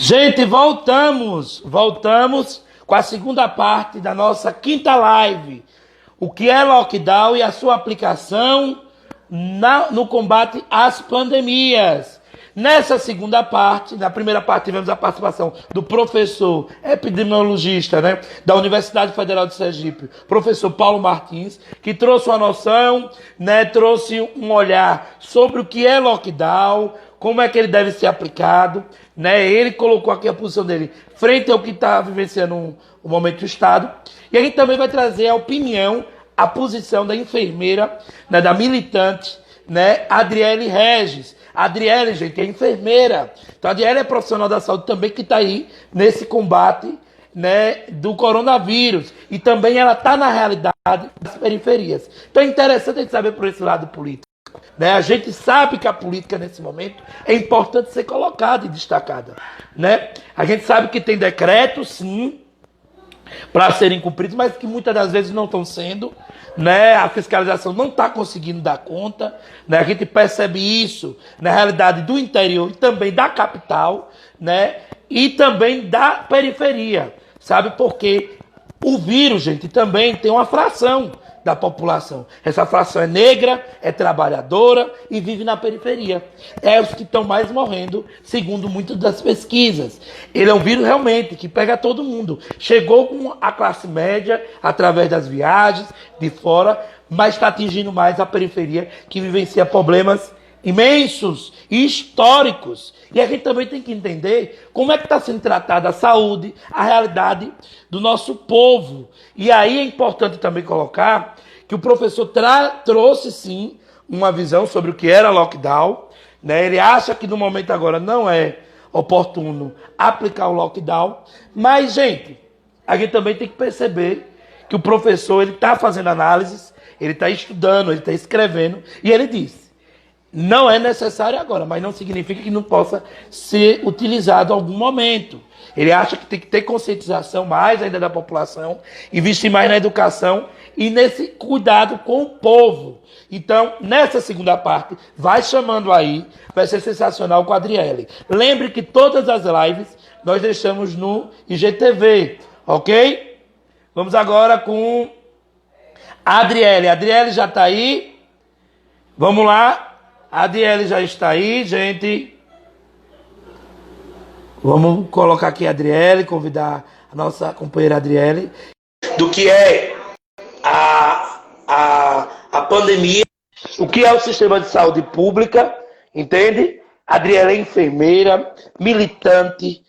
Gente, voltamos com a segunda parte da nossa quinta live. O que é lockdown e a sua aplicação no combate às pandemias. Nessa segunda parte, na primeira parte tivemos a participação do professor epidemiologista, da Universidade Federal de Sergipe, professor Paulo Martins, que trouxe uma noção, trouxe um olhar sobre o que é lockdown, como é que ele deve ser aplicado, Ele colocou aqui a posição dele frente ao que está vivenciando o momento do Estado. E a gente também vai trazer a opinião, a posição da enfermeira, da militante, Adriele Regis. A Adriele, gente, é enfermeira. Então a Adriele é profissional da saúde também que está aí nesse combate, do coronavírus. E também ela está na realidade das periferias. Então é interessante a gente saber por esse lado político. A gente sabe que a política nesse momento é importante ser colocada e destacada. A gente sabe que tem decretos, sim, para serem cumpridos, mas que muitas das vezes não estão sendo. A fiscalização não está conseguindo dar conta. A gente percebe isso na realidade do interior e também da capital, e também da periferia. Sabe por quê? O vírus, gente, também tem uma fração da população. Essa fração é negra, é trabalhadora e vive na periferia. É os que estão mais morrendo, segundo muitas das pesquisas. Ele é um vírus realmente que pega todo mundo. Chegou com a classe média através das viagens de fora, mas está atingindo mais a periferia, que vivencia problemas imensos e históricos. E a gente também tem que entender como é que está sendo tratada a saúde, a realidade do nosso povo. E aí é importante também colocar que o professor trouxe sim uma visão sobre o que era lockdown. Ele acha que no momento agora não é oportuno aplicar o lockdown. Mas, gente, a gente também tem que perceber que o professor ele está fazendo análises, ele está estudando, ele está escrevendo, e ele diz: não é necessário agora, mas não significa que não possa ser utilizado em algum momento. Ele acha que tem que ter conscientização mais ainda da população, investir mais na educação e nesse cuidado com o povo. Então, nessa segunda parte, vai chamando aí, vai ser sensacional com a Adriele. Lembre que todas as lives nós deixamos no IGTV, ok? Vamos agora com a Adriele. A Adriele já está aí? Vamos lá. A Adriele já está aí, gente. Vamos colocar aqui a Adriele, convidar a nossa companheira Adriele. Do que é a pandemia, o que é o sistema de saúde pública, entende? A Adriele é enfermeira, militante,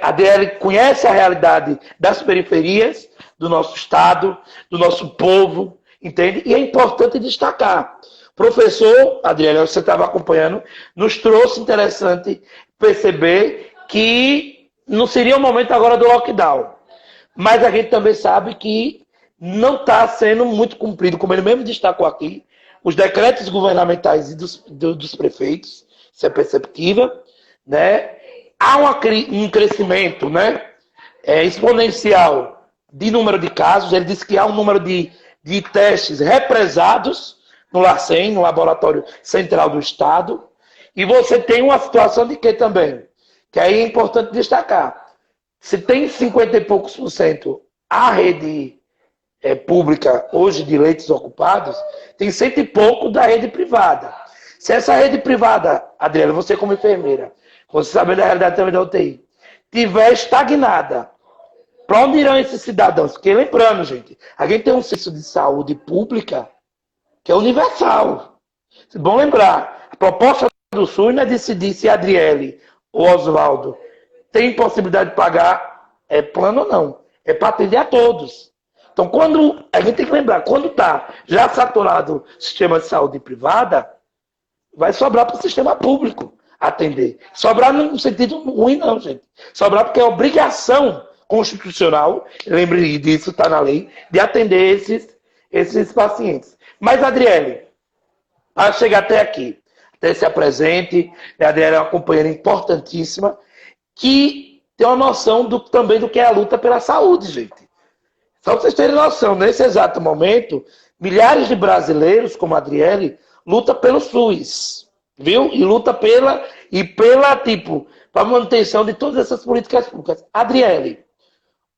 A Adriele conhece a realidade das periferias do nosso estado, do nosso povo, entende? E é importante destacar. Professor, Adriele, você estava acompanhando, nos trouxe interessante perceber que não seria o momento agora do lockdown. Mas a gente também sabe que não está sendo muito cumprido, como ele mesmo destacou aqui, os decretos governamentais e dos prefeitos, isso é perceptível, Há um crescimento, exponencial de número de casos. Ele disse que há um número de testes represados no LACEN, no Laboratório Central do Estado. E você tem uma situação de que também? Que aí é importante destacar. Se tem 50 e poucos % a rede pública hoje de leitos ocupados, tem 100 e pouco da rede privada. Se essa rede privada, Adriana, você como enfermeira, você sabe da realidade também da UTI, tiver estagnada, para onde irão esses cidadãos? Porque lembrando, gente, a gente tem um serviço de saúde pública que é universal. É bom lembrar, a proposta do SUS não é decidir se a Adriele ou Oswaldo tem possibilidade de pagar plano ou não. É para atender a todos. Então, a gente tem que lembrar, quando está já saturado o sistema de saúde privada, vai sobrar para o sistema público atender. Sobrar no sentido ruim, não, gente. Sobrar porque é obrigação constitucional, lembre disso, está na lei, de atender esses pacientes. Mas, Adriele, para chegar até aqui, até se apresente, a Adriele é uma companheira importantíssima, que tem uma noção também do que é a luta pela saúde, gente. Só para vocês terem noção, nesse exato momento, milhares de brasileiros, como a Adriele, luta pelo SUS, viu? E luta para a manutenção de todas essas políticas públicas. Adriele,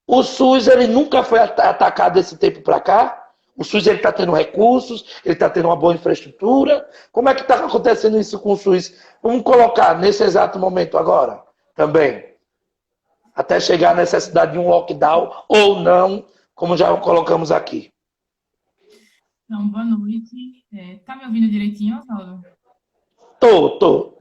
o SUS ele nunca foi atacado desse tempo para cá? O SUS está tendo recursos, ele está tendo uma boa infraestrutura. Como é que está acontecendo isso com o SUS? Vamos colocar nesse exato momento agora também, até chegar à necessidade de um lockdown ou não, como já colocamos aqui. Então, boa noite. Tá me ouvindo direitinho, Oswaldo? Tô.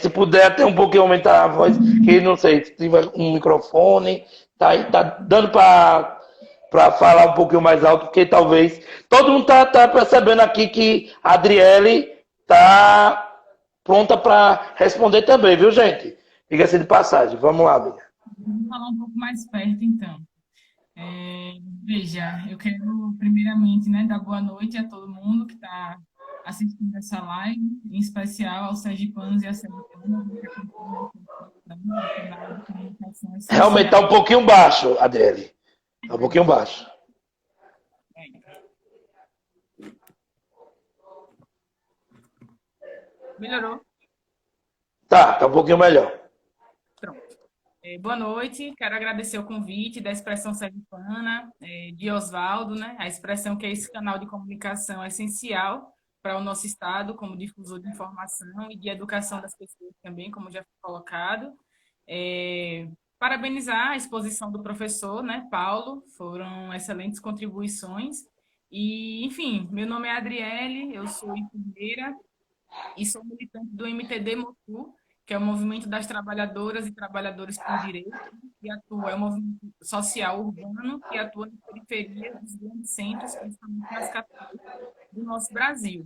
Se puder até um pouquinho aumentar a voz, que não sei, se tiver um microfone, tá dando para falar um pouquinho mais alto, porque talvez todo mundo tá percebendo aqui que a Adriele tá pronta para responder também, viu, gente? Diga-se de passagem. Vamos lá, amiga. Vamos falar um pouco mais perto, então. É, Veja, eu quero primeiramente, né, dar boa noite a todo mundo que está assistindo essa live, em especial aos sergipanos e às sergipanas que acompanham o canal de comunicação Realmente essencial. tá um pouquinho baixo, Adriele. Tá um pouquinho baixo. Melhorou? Tá um pouquinho melhor. Pronto. Boa noite, quero agradecer o convite da Expressão Sergipana, de Oswaldo, né? A expressão que é esse canal de comunicação é essencial para o nosso Estado, como difusor de informação e de educação das pessoas também, como já foi colocado. Parabenizar a exposição do professor, né, Paulo, foram excelentes contribuições. E, enfim, meu nome é Adriele, eu sou enfermeira e sou militante do MTD Motu, que é o Movimento das Trabalhadoras e Trabalhadores por Direito, que atua, é um movimento social urbano que atua nas periferias dos grandes centros, principalmente nas capitais do nosso Brasil.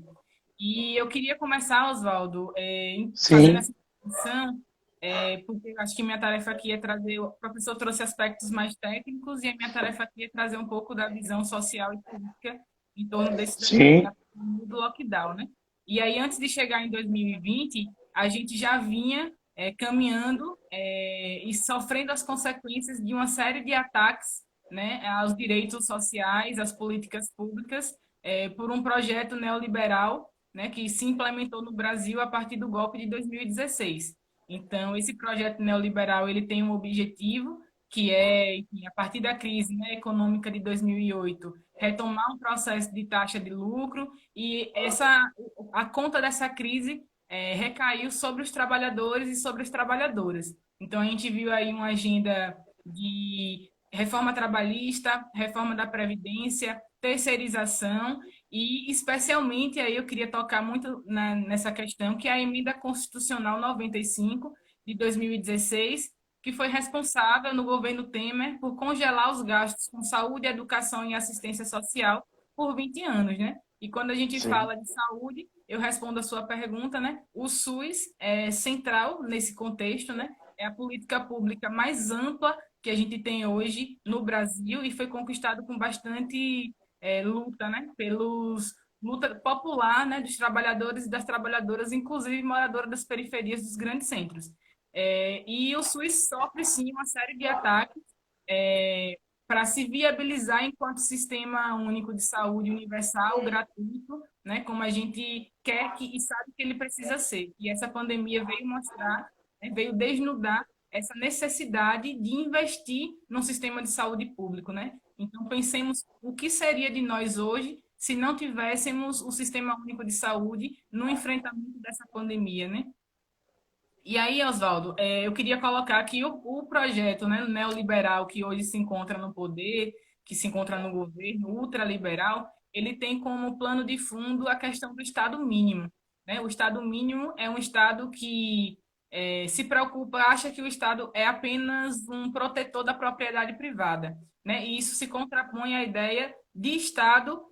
E eu queria começar, Oswaldo, fazendo Sim, essa introdução, porque eu acho que minha tarefa aqui é trazer, o professor trouxe aspectos mais técnicos e a minha tarefa aqui é trazer um pouco da visão social e política em torno desse sim, do lockdown, né? E aí, antes de chegar em 2020, a gente já vinha caminhando e sofrendo as consequências de uma série de ataques, né, aos direitos sociais, às políticas públicas, por um projeto neoliberal, né, que se implementou no Brasil a partir do golpe de 2016. Então, esse projeto neoliberal ele tem um objetivo que é, enfim, a partir da crise, né, econômica de 2008, retomar um processo de taxa de lucro e a conta dessa crise recaiu sobre os trabalhadores e sobre as trabalhadoras. Então, a gente viu aí uma agenda de reforma trabalhista, reforma da Previdência, terceirização e, especialmente, aí eu queria tocar muito nessa questão, que é a Emenda Constitucional 95 de 2016, que foi responsável no governo Temer por congelar os gastos com saúde, educação e assistência social por 20 anos, né? E quando a gente sim. fala de saúde, eu respondo a sua pergunta, né? O SUS é central nesse contexto, né? É a política pública mais ampla que a gente tem hoje no Brasil e foi conquistado com bastante luta, né? Luta popular, né? Dos trabalhadores e das trabalhadoras, inclusive moradoras das periferias dos grandes centros. E o SUS sofre, sim, uma série de ataques para se viabilizar enquanto sistema único de saúde universal, gratuito, né, como a gente quer e sabe que ele precisa ser. E essa pandemia veio mostrar, né, veio desnudar essa necessidade de investir no sistema de saúde público, né? Então, pensemos o que seria de nós hoje se não tivéssemos o sistema único de saúde no enfrentamento dessa pandemia, né? E aí, Oswaldo, eu queria colocar aqui o projeto, né, neoliberal que hoje se encontra no poder, que se encontra no governo ultraliberal, ele tem como plano de fundo a questão do Estado mínimo, né? O Estado mínimo é um Estado que se preocupa, acha que o Estado é apenas um protetor da propriedade privada, né? E isso se contrapõe à ideia de Estado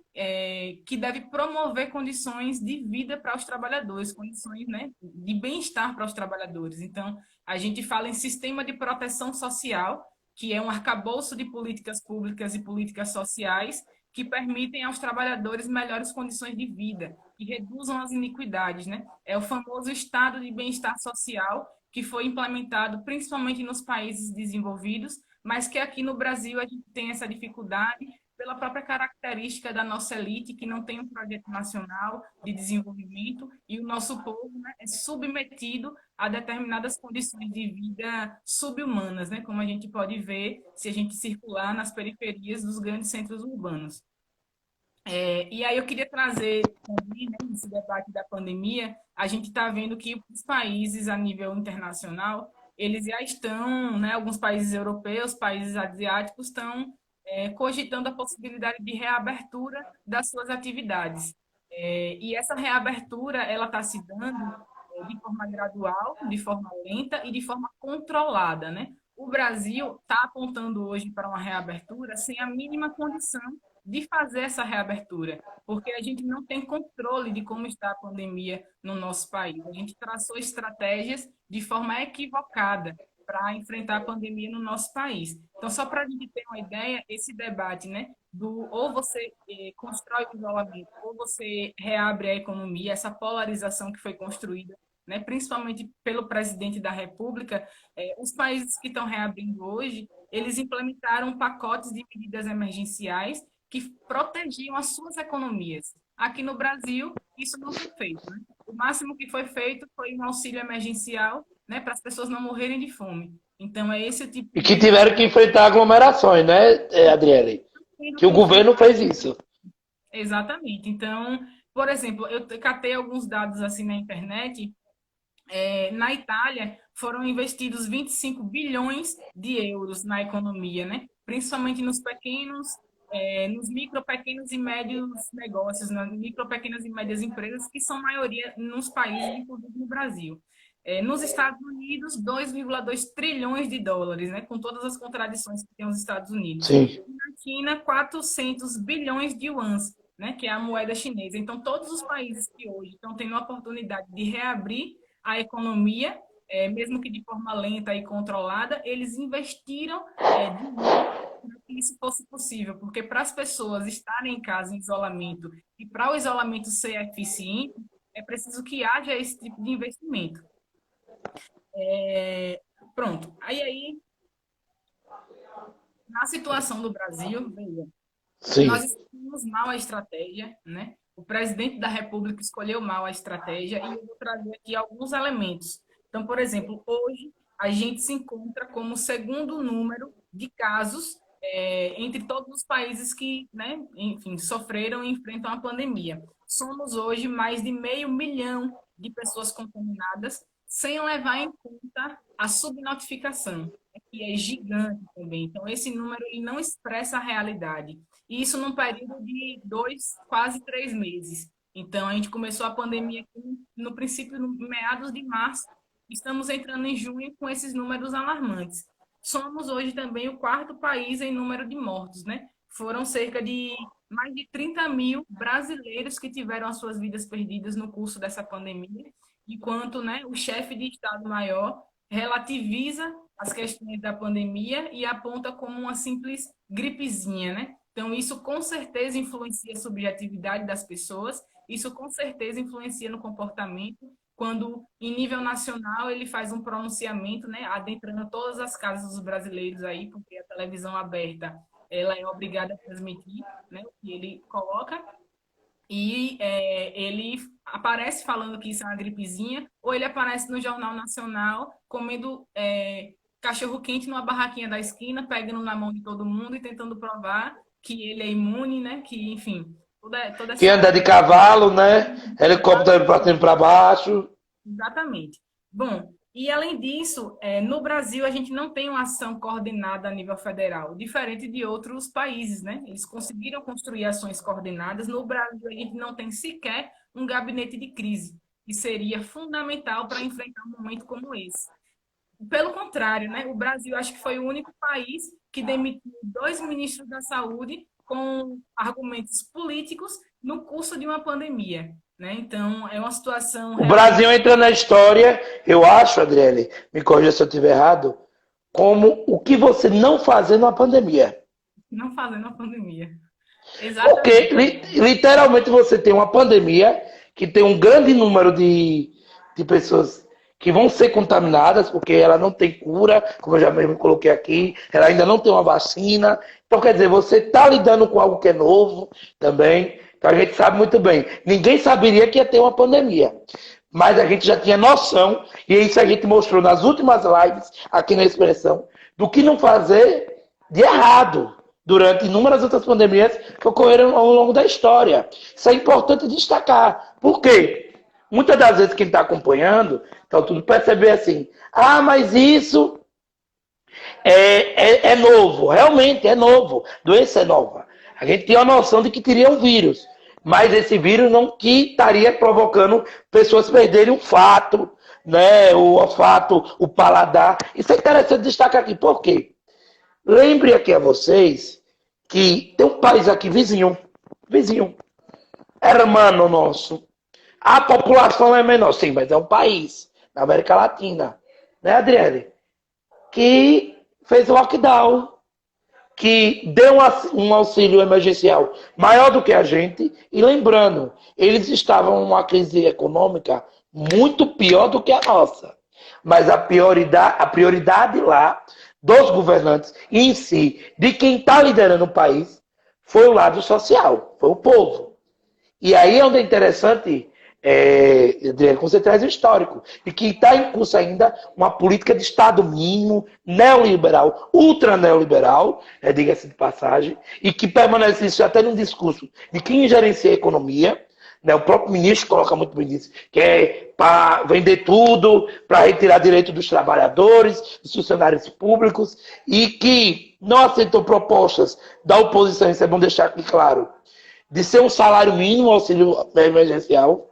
que deve promover condições de vida para os trabalhadores, condições, né, de bem-estar para os trabalhadores. Então, a gente fala em sistema de proteção social, que é um arcabouço de políticas públicas e políticas sociais que permitem aos trabalhadores melhores condições de vida, que reduzam as iniquidades, né? É o famoso estado de bem-estar social que foi implementado principalmente nos países desenvolvidos, mas que aqui no Brasil a gente tem essa dificuldade pela própria característica da nossa elite, que não tem um projeto nacional de desenvolvimento, e o nosso povo, né, é submetido a determinadas condições de vida sub-humanas, né, como a gente pode ver se a gente circular nas periferias dos grandes centros urbanos. E aí eu queria trazer também, né, nesse debate da pandemia, a gente está vendo que os países a nível internacional, eles já estão, né, alguns países europeus, países asiáticos estão cogitando a possibilidade de reabertura das suas atividades. E essa reabertura, ela está se dando de forma gradual, de forma lenta e de forma controlada, né? O Brasil está apontando hoje para uma reabertura sem a mínima condição de fazer essa reabertura, porque a gente não tem controle de como está a pandemia no nosso país. A gente traçou estratégias de forma equivocada para enfrentar a pandemia no nosso país. Então, só para a gente ter uma ideia, esse debate, né, do ou você constrói o isolamento, ou você reabre a economia, essa polarização que foi construída, né, principalmente pelo presidente da República, os países que estão reabrindo hoje, eles implementaram pacotes de medidas emergenciais que protegiam as suas economias. Aqui no Brasil, isso não foi feito, né? O máximo que foi feito foi um auxílio emergencial, né, para as pessoas não morrerem de fome. Então, é esse o tipo E que tiveram que enfrentar aglomerações, né, Adriele? Que o governo fez isso. Exatamente. Então, por exemplo, eu catei alguns dados assim na internet. Na Itália, foram investidos 25 bilhões de euros na economia, né? Principalmente nos pequenos, nos micro, pequenos e médios negócios, nas micro, pequenas e médias empresas, que são maioria nos países, inclusive no Brasil. Nos Estados Unidos, 2,2 trilhões de dólares, né? Com todas as contradições que tem os Estados Unidos. Sim. E na China, 400 bilhões de yuans, né? Que é a moeda chinesa. Então, todos os países que hoje estão tendo a oportunidade de reabrir a economia, mesmo que de forma lenta e controlada, eles investiram para que isso fosse possível, porque para as pessoas estarem em casa em isolamento e para o isolamento ser eficiente, é preciso que haja esse tipo de investimento. Pronto. Aí, na situação do Brasil, Sim. nós escolhemos mal a estratégia, né? O presidente da República escolheu mal a estratégia e eu vou trazer aqui alguns elementos. Então, por exemplo, hoje a gente se encontra como segundo número de casos entre todos os países que, né, enfim, sofreram e enfrentam a pandemia. Somos hoje mais de 500 mil de pessoas contaminadas, sem levar em conta a subnotificação, que é gigante também. Então, esse número ele não expressa a realidade. E isso num período de 2, quase 3 meses. Então, a gente começou a pandemia aqui no princípio, no meados de março, estamos entrando em junho com esses números alarmantes. Somos hoje também o quarto país em número de mortos, né? Foram cerca de mais de 30 mil brasileiros que tiveram as suas vidas perdidas no curso dessa pandemia, enquanto, né, o chefe de Estado-Maior relativiza as questões da pandemia e aponta como uma simples gripezinha, né? Então, isso com certeza influencia a subjetividade das pessoas, isso com certeza influencia no comportamento, quando, em nível nacional, ele faz um pronunciamento, né, adentrando todas as casas dos brasileiros aí, porque a televisão aberta, ela é obrigada a transmitir, né, o que ele coloca, e ele aparece falando que isso é uma gripezinha, ou ele aparece no Jornal Nacional comendo cachorro-quente numa barraquinha da esquina, pegando na mão de todo mundo e tentando provar que ele é imune, né? Que, enfim, toda essa... Que anda de cavalo, né? Helicóptero para cima e para baixo. Exatamente. Bom, e além disso, no Brasil a gente não tem uma ação coordenada a nível federal, diferente de outros países, né? Eles conseguiram construir ações coordenadas. No Brasil a gente não tem sequer um gabinete de crise, que seria fundamental para enfrentar um momento como esse. Pelo contrário, né? O Brasil acho que foi o único país que demitiu 2 ministros da saúde com argumentos políticos no curso de uma pandemia, né? Então, é uma situação... O Brasil entra na história, eu acho, Adriele, me corrija se eu estiver errado, como o que você não fazer numa pandemia. Não fazer numa pandemia. Exatamente. Porque, literalmente, você tem uma pandemia que tem um grande número de pessoas que vão ser contaminadas, porque ela não tem cura, como eu já mesmo coloquei aqui, ela ainda não tem uma vacina. Então, quer dizer, você está lidando com algo que é novo também. Então, a gente sabe muito bem. Ninguém saberia que ia ter uma pandemia. Mas a gente já tinha noção, e isso a gente mostrou nas últimas lives, aqui na Expressão, do que não fazer de errado durante inúmeras outras pandemias que ocorreram ao longo da história. Isso é importante destacar. Por quê? Muitas das vezes quem está acompanhando, então tudo perceber assim, mas isso é novo. Realmente é novo. Doença é nova. A gente tinha a noção de que teria um vírus, mas esse vírus não que estaria provocando pessoas perderem o fato, né, o olfato, o paladar. Isso é interessante destacar aqui. Por quê? Lembre aqui a vocês que tem um país aqui vizinho, hermano nosso. A população é menor, sim, mas é um país na América Latina, né, Adriele? Que fez lockdown, que deu um auxílio emergencial maior do que a gente. E lembrando, eles estavam em uma crise econômica muito pior do que a nossa. Mas a prioridade lá dos governantes e em si, de quem está liderando o país, foi o lado social, foi o povo. E aí é onde é interessante, Adriano, quando você traz o histórico, e que está em curso ainda uma política de Estado mínimo, neoliberal, ultra neoliberal, diga-se de passagem, e que permanece isso até no discurso de quem gerencia a economia, né, o próprio ministro coloca muito bem isso, que é para vender tudo, para retirar direito dos trabalhadores, dos funcionários públicos, e que não aceitou propostas da oposição, isso é bom deixar aqui claro, de ser um salário mínimo, auxílio emergencial,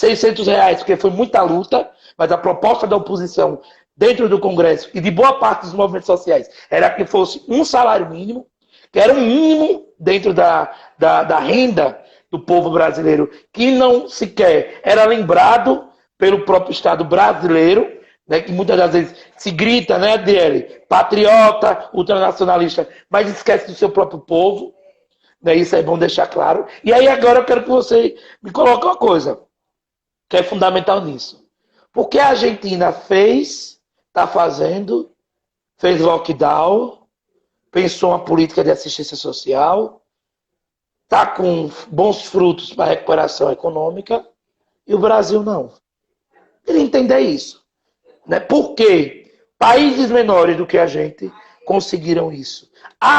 R$ 600, porque foi muita luta, mas a proposta da oposição dentro do Congresso e de boa parte dos movimentos sociais era que fosse um salário mínimo, que era um mínimo dentro da renda do povo brasileiro, que não sequer era lembrado pelo próprio Estado brasileiro, né, que muitas das vezes se grita, né, dele, patriota, ultranacionalista, mas esquece do seu próprio povo. Né, isso é bom deixar claro. E aí agora eu quero que você me coloque uma coisa, que é fundamental nisso. Porque a Argentina está fazendo, fez lockdown, pensou uma política de assistência social, está com bons frutos para a recuperação econômica, e o Brasil não. Ele entender isso. Né? Por quê? Países menores do que a gente conseguiram isso.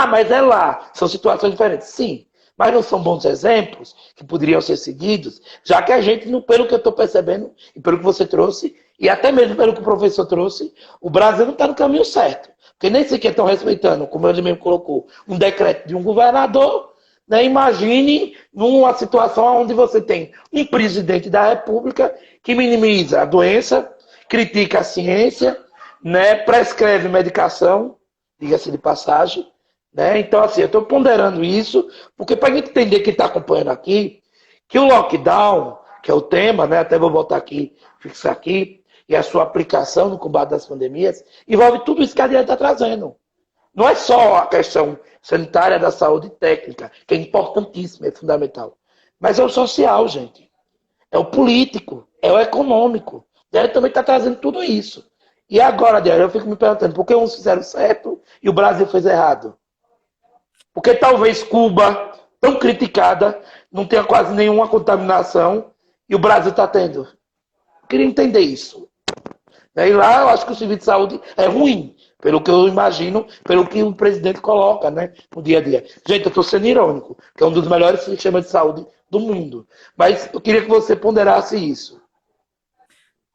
Mas é lá. São situações diferentes. Sim. Mas não são bons exemplos que poderiam ser seguidos, já que a gente, pelo que eu estou percebendo, e pelo que você trouxe, e até mesmo pelo que o professor trouxe, o Brasil não está no caminho certo. Porque nem sequer estão respeitando, como ele mesmo colocou, um decreto de um governador. Né? Imagine numa situação onde você tem um presidente da República que minimiza a doença, critica a ciência, né? Prescreve medicação, diga-se de passagem. Né? Então, assim, eu estou ponderando isso, porque para a gente entender quem está acompanhando aqui, que o lockdown, que é o tema, né? Até vou botar aqui, fixar aqui, e a sua aplicação no combate das pandemias, envolve tudo isso que a Adriana está trazendo. Não é só a questão sanitária da saúde técnica, que é importantíssima, é fundamental. Mas é o social, gente. É o político, é o econômico. Ele também está trazendo tudo isso. E agora, Adriana, eu fico me perguntando, por que uns fizeram certo e o Brasil fez errado? Porque talvez Cuba, tão criticada, não tenha quase nenhuma contaminação e o Brasil está tendo. Eu queria entender isso. E lá eu acho que o serviço de saúde é ruim, pelo que eu imagino, pelo que o presidente coloca, né, no dia a dia. Gente, eu estou sendo irônico, que é um dos melhores sistemas de saúde do mundo. Mas eu queria que você ponderasse isso.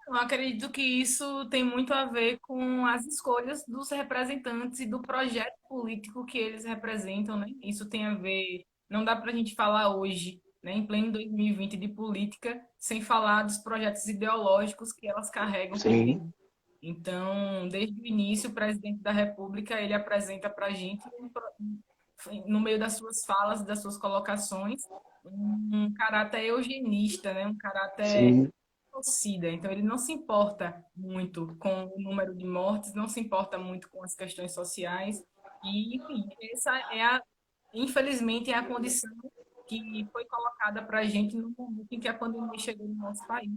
Eu acredito que isso tem muito a ver com as escolhas dos representantes e do projeto político que eles representam, né? Isso tem a ver. Não dá para a gente falar hoje, né, em pleno 2020, de política, sem falar dos projetos ideológicos que elas carregam por dentro. Sim, Então, desde o início, o presidente da República ele apresenta para a gente, no meio das suas falas, das suas colocações, um caráter eugenista, né? Um caráter sim, genocida. Então, ele não se importa muito com o número de mortes, não se importa muito com as questões sociais. E, enfim, essa é infelizmente, é a condição que foi colocada para a gente no momento em que a pandemia chegou no nosso país.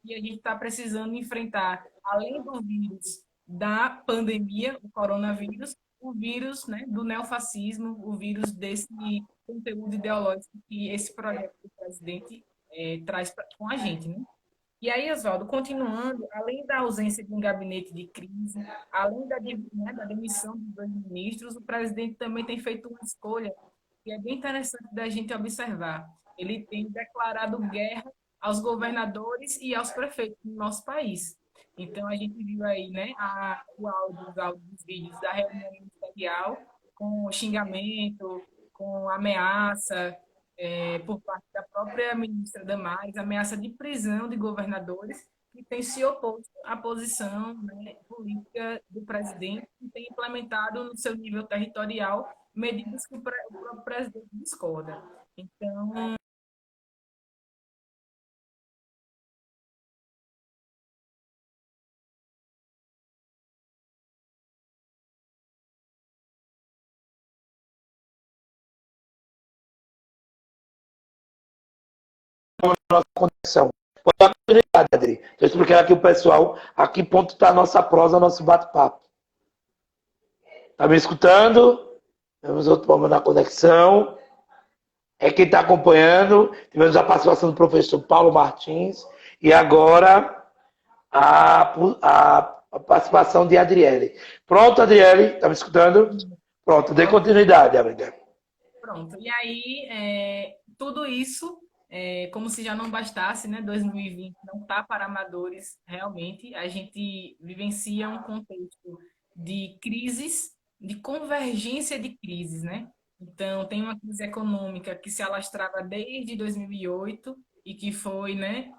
e a gente está precisando enfrentar, além do vírus da pandemia, o coronavírus, o vírus, né, do neofascismo, o vírus desse conteúdo ideológico que esse projeto do presidente traz com a gente, né? E aí, Oswaldo, continuando, além da ausência de um gabinete de crise, além da demissão dos dois ministros, o presidente também tem feito uma escolha que é bem interessante da gente observar. Ele tem declarado guerra aos governadores e aos prefeitos do nosso país. Então, a gente viu aí, né, os áudios dos vídeos da reunião ministerial com xingamento, com ameaça, por parte da própria ministra Damares, ameaça de prisão de governadores que têm se oposto à posição, né, política do presidente e tem implementado no seu nível territorial medidas que o próprio presidente discorda. Então, Nossa conexão. Pode dar continuidade, Adri. Estou explicando aqui o pessoal a que ponto está a nossa prosa, nosso bate-papo. Está me escutando? Temos outro problema na conexão. É quem está acompanhando. Tivemos a participação do professor Paulo Martins e agora a participação de Adriele. Pronto, Adriele? Está me escutando? Pronto, dê continuidade, amiga. pronto. E aí, tudo isso, como se já não bastasse, né? 2020 não está para amadores, realmente. A gente vivencia um contexto de crises, de convergência de crises, né? Então, tem uma crise econômica que se alastrava desde 2008 e que foi, né,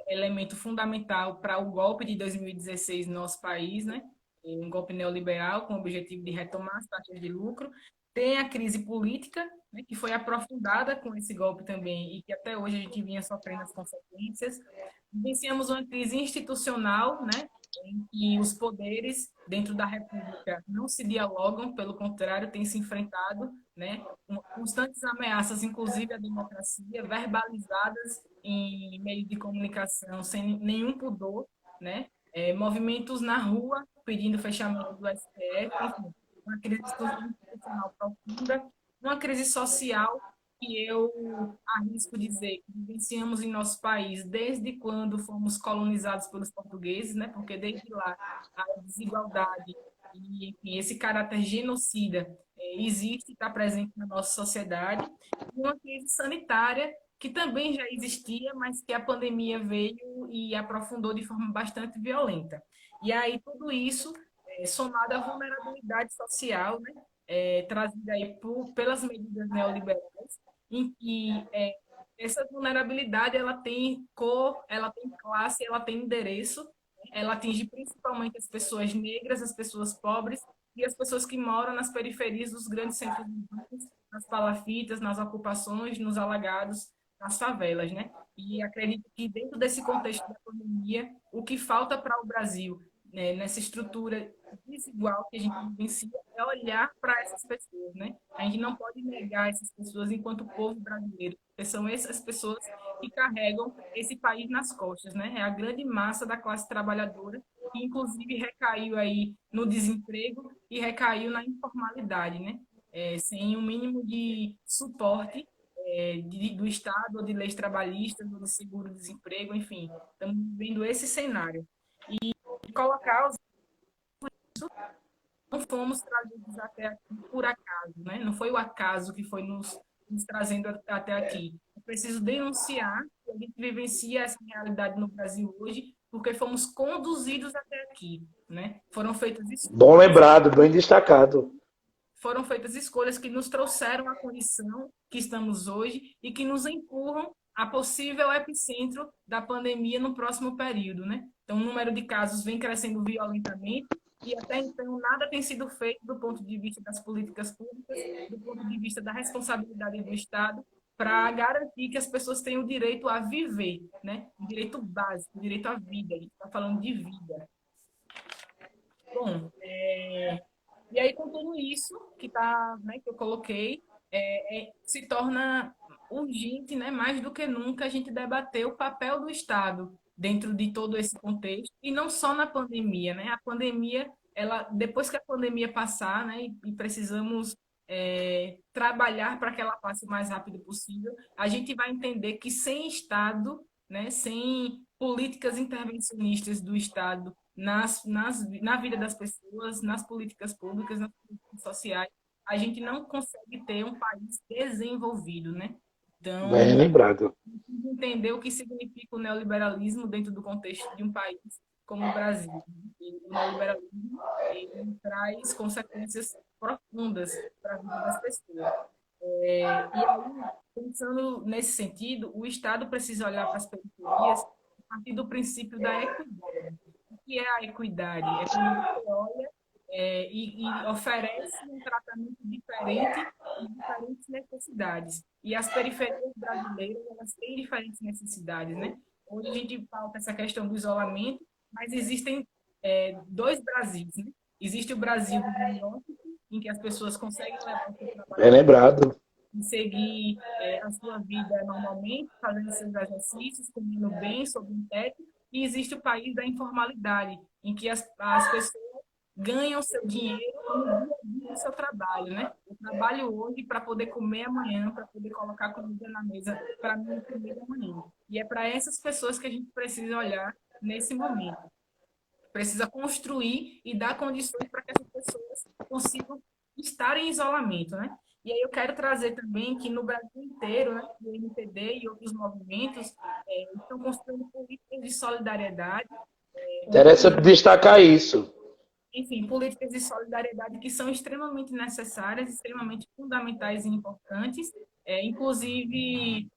elemento fundamental para o golpe de 2016 no nosso país, né? Um golpe neoliberal com o objetivo de retomar as taxas de lucro. Tem a crise política, né, que foi aprofundada com esse golpe também e que até hoje a gente vinha sofrendo as consequências. Vivenciamos uma crise institucional, né, em que os poderes dentro da República não se dialogam, pelo contrário, têm se enfrentado, né, com constantes ameaças, inclusive à democracia, verbalizadas em meio de comunicação, sem nenhum pudor, né, movimentos na rua pedindo fechamento do STF, enfim, uma crise institucional profunda, uma crise social que eu arrisco dizer que vivenciamos em nosso país desde quando fomos colonizados pelos portugueses, né? Porque desde lá a desigualdade e enfim, esse caráter genocida existe, está presente na nossa sociedade, e uma crise sanitária que também já existia, mas que a pandemia veio e aprofundou de forma bastante violenta. E aí tudo isso somado à vulnerabilidade social, né, trazida aí pelas medidas neoliberais, em que essa vulnerabilidade ela tem cor, ela tem classe, ela tem endereço, ela atinge principalmente as pessoas negras, as pessoas pobres e as pessoas que moram nas periferias dos grandes centros urbanos, nas palafitas, nas ocupações, nos alagados, nas favelas, né? E acredito que dentro desse contexto da pandemia, o que falta para o Brasil, né, nessa estrutura desigual que a gente vivencia, é olhar para essas pessoas, né? A gente não pode negar essas pessoas enquanto povo brasileiro, porque são essas pessoas que carregam esse país nas costas, né? É a grande massa da classe trabalhadora que inclusive recaiu aí no desemprego e recaiu na informalidade, né? Sem um mínimo de suporte do Estado, ou de leis trabalhistas, ou de seguro-desemprego, enfim, estamos vendo esse cenário. E colocar os não fomos trazidos até aqui por acaso, né? Não foi o acaso que foi nos trazendo até aqui. É preciso denunciar que a gente vivencia essa realidade no Brasil hoje, porque fomos conduzidos até aqui, né? Bom lembrado, bem destacado. Foram feitas escolhas que nos trouxeram à condição que estamos hoje e que nos empurram a possível epicentro da pandemia no próximo período, né? Então, o número de casos vem crescendo violentamente e até então nada tem sido feito do ponto de vista das políticas públicas, do ponto de vista da responsabilidade do Estado, para garantir que as pessoas tenham o direito a viver, né? O direito básico, o direito à vida. A gente está falando de vida. Bom, e aí com tudo isso que tá, né, que eu coloquei, se torna urgente, né, mais do que nunca, a gente debater o papel do Estado dentro de todo esse contexto, e não só na pandemia, né? A pandemia, ela, depois que a pandemia passar, né, e precisamos trabalhar para que ela passe o mais rápido possível, a gente vai entender que sem Estado, né, sem políticas intervencionistas do Estado na vida das pessoas, nas políticas públicas, nas políticas sociais, a gente não consegue ter um país desenvolvido, né? Bem Então, lembrado. entender o que significa o neoliberalismo dentro do contexto de um país como o Brasil. E o neoliberalismo ele traz consequências profundas para a vida das pessoas. E aí, pensando nesse sentido, o Estado precisa olhar para as periferias a partir do princípio da equidade. O que é a equidade? É quando você olha e oferece um tratamento diferente e diferentes necessidades. E as periferias brasileiras, elas têm diferentes necessidades, né? Hoje a gente pauta essa questão do isolamento, mas existem dois Brasis, né? Existe o Brasil do home office, em que as pessoas conseguem levar o seu trabalho Bem lembrado. e seguir a sua vida normalmente, fazendo seus exercícios, comendo bem, sob um teto. E existe o país da informalidade, em que as pessoas ganham seu dinheiro no dia a dia do seu trabalho, né? Eu trabalho hoje para poder comer amanhã, para poder colocar comida na mesa para mim comer amanhã. E é para essas pessoas que a gente precisa olhar nesse momento. Precisa construir e dar condições para que essas pessoas consigam estar em isolamento, né? E aí eu quero trazer também que no Brasil inteiro, né, o MPD e outros movimentos estão construindo políticas de solidariedade, Interessante destacar isso. enfim, políticas de solidariedade que são extremamente necessárias, extremamente fundamentais e importantes, inclusive,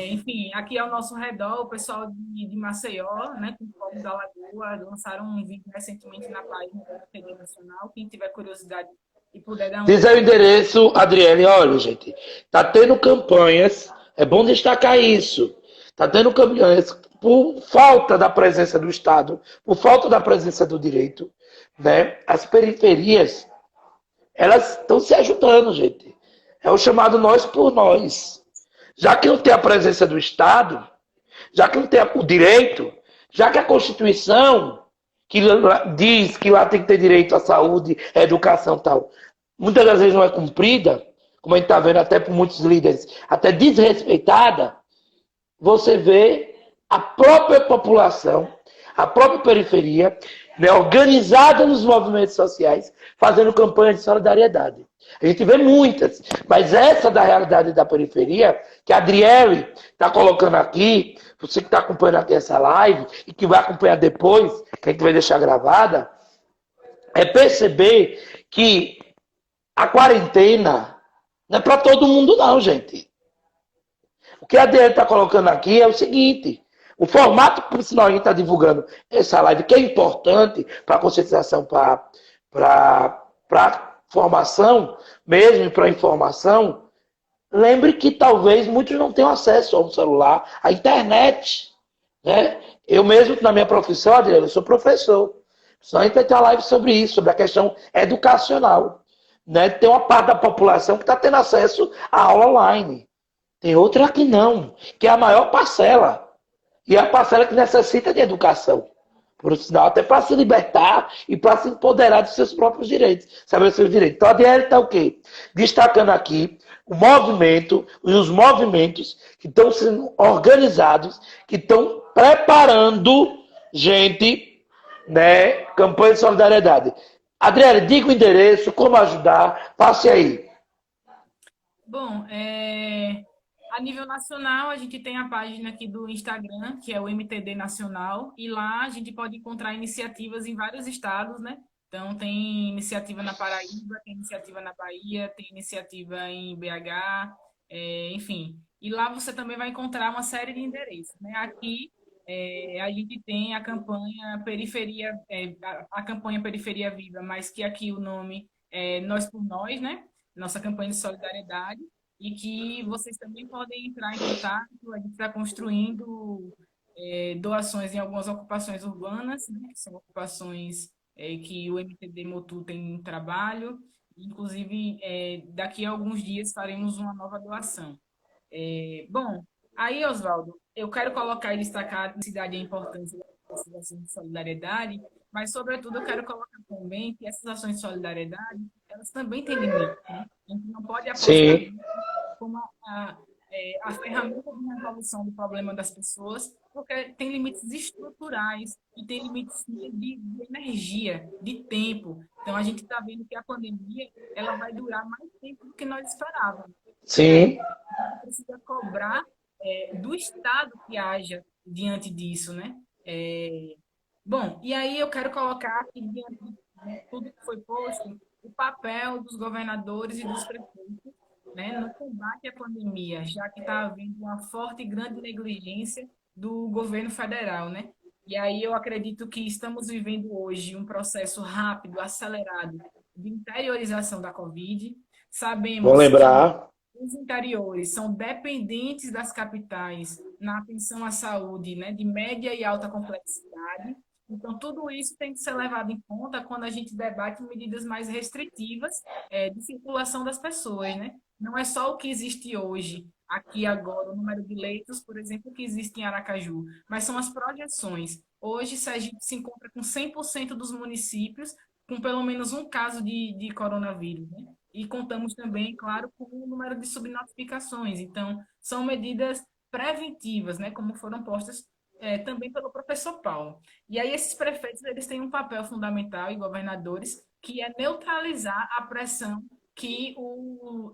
enfim, aqui ao nosso redor, o pessoal de Maceió, né, com o Fogo da Lagoa, lançaram um vídeo recentemente na página da TV Nacional, quem tiver curiosidade e puder dar uma Diz aí o olhada. endereço, Adriele, olha, gente, tá tendo campanhas, é bom destacar isso. Tá tendo campanhas por falta da presença do Estado, por falta da presença do direito, né? As periferias, elas estão se ajudando, gente. É o chamado nós por nós. Já que não tem a presença do Estado, já que não tem o direito, já que a Constituição que diz que lá tem que ter direito à saúde, à educação e tal, muitas das vezes não é cumprida, como a gente está vendo até por muitos líderes, até desrespeitada, você vê a própria população, a própria periferia, né, organizada nos movimentos sociais, fazendo campanhas de solidariedade. A gente vê muitas, mas essa da realidade da periferia, que a Adriele está colocando aqui, você que está acompanhando aqui essa live e que vai acompanhar depois, que a gente vai deixar gravada, é perceber que a quarentena não é para todo mundo não, gente. O que a Adriele está colocando aqui é o seguinte, o formato, por sinal, a gente está divulgando essa live, que é importante para a conscientização, para a formação, mesmo para a informação. Lembre que talvez muitos não tenham acesso ao celular, à internet. Né? Eu mesmo, na minha profissão, Adriano, eu sou professor. Só a gente vai ter uma live sobre isso, sobre a questão educacional. Né? Tem uma parte da população que está tendo acesso à aula online. Tem outra que não, que é a maior parcela. E é a parcela que necessita de educação. Por sinal, até para se libertar e para se empoderar dos seus próprios direitos. Saber os seus direitos. Então a DL está o quê? Destacando aqui o movimento e os movimentos que estão sendo organizados, que estão preparando, gente, né, campanha de solidariedade. Adriele, diga o endereço, como ajudar, passe aí. Bom, a nível nacional, a gente tem a página aqui do Instagram, que é o MTD Nacional, e lá a gente pode encontrar iniciativas em vários estados, né? Então, tem iniciativa na Paraíba, tem iniciativa na Bahia, tem iniciativa em BH, enfim. E lá você também vai encontrar uma série de endereços, né? Aqui, a gente tem a campanha Periferia, a campanha Periferia Viva, mas que aqui o nome é Nós por Nós, né? Nossa campanha de solidariedade e que vocês também podem entrar em contato. A gente está construindo doações em algumas ocupações urbanas, né, que são ocupações que o MTD Motu tem em trabalho. Inclusive, daqui a alguns dias faremos uma nova doação. Bom, Aí, Oswaldo, eu quero colocar e destacar a necessidade e a importância dessas ações de solidariedade, mas, sobretudo, eu quero colocar também que essas ações de solidariedade, elas também têm limite, né? A gente não pode apostar Sim, como a ferramenta de resolução do problema das pessoas, porque tem limites estruturais e tem limites de energia, de tempo. Então, a gente está vendo que a pandemia ela vai durar mais tempo do que nós esperávamos. E aí, sim. a gente precisa cobrar do Estado que haja diante disso, né? É, bom, e aí eu quero colocar aqui, diante de tudo que foi posto, o papel dos governadores e dos prefeitos, né, no combate à pandemia, já que está havendo uma forte e grande negligência do governo federal, né? E aí eu acredito que estamos vivendo hoje um processo rápido, acelerado de interiorização da Covid. Bom Sabemos que lembrar. os interiores são dependentes das capitais na atenção à saúde, né, de média e alta complexidade. Então, tudo isso tem que ser levado em conta quando a gente debate medidas mais restritivas de circulação das pessoas, né? Não é só o que existe hoje, aqui agora, o número de leitos, por exemplo, que existe em Aracaju, mas são as projeções. Hoje, Sergipe se encontra com 100% dos municípios com pelo menos um caso de coronavírus, né? E contamos também, claro, com o número de subnotificações. Então, são medidas preventivas, né? Como foram postas também pelo professor Paulo. E aí esses prefeitos eles têm um papel fundamental e governadores que é neutralizar a pressão que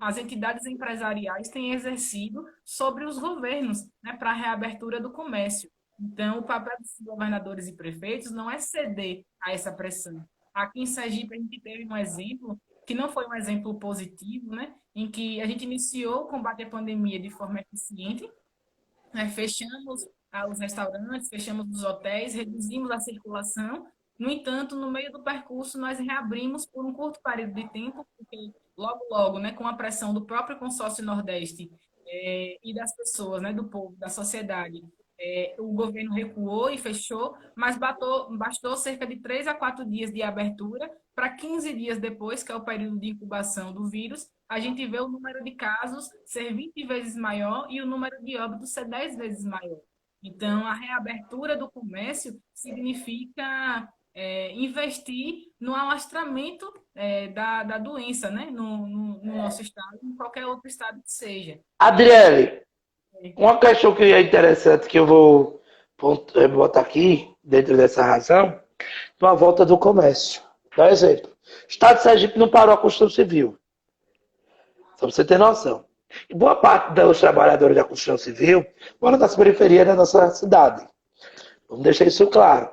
as entidades empresariais têm exercido sobre os governos, né, para a reabertura do comércio. Então, o papel dos governadores e prefeitos não é ceder a essa pressão. Aqui em Sergipe, a gente teve um exemplo, que não foi um exemplo positivo, né, em que a gente iniciou o combate à pandemia de forma eficiente, né? Fechamos os restaurantes, fechamos os hotéis, reduzimos a circulação. No entanto, no meio do percurso, nós reabrimos por um curto período de tempo, porque logo, logo, né, com a pressão do próprio consórcio Nordeste e das pessoas, né, do povo, da sociedade, o governo recuou e fechou, mas bastou cerca de 3 a 4 dias de abertura para 15 dias depois, que é o período de incubação do vírus, a gente vê o número de casos ser 20 vezes maior e o número de óbitos ser 10 vezes maior. Então, a reabertura do comércio significa investir no alastramento da doença, né? No nosso estado, em qualquer outro estado que seja. E aí, Adriele, uma questão que é interessante que eu vou botar aqui, dentro dessa razão, uma volta do comércio. Dá um exemplo. O Estado de Sergipe não parou a construção civil. Só para você ter noção. E boa parte dos trabalhadores da construção civil moram nas periferias da nossa cidade. Vamos deixar isso claro.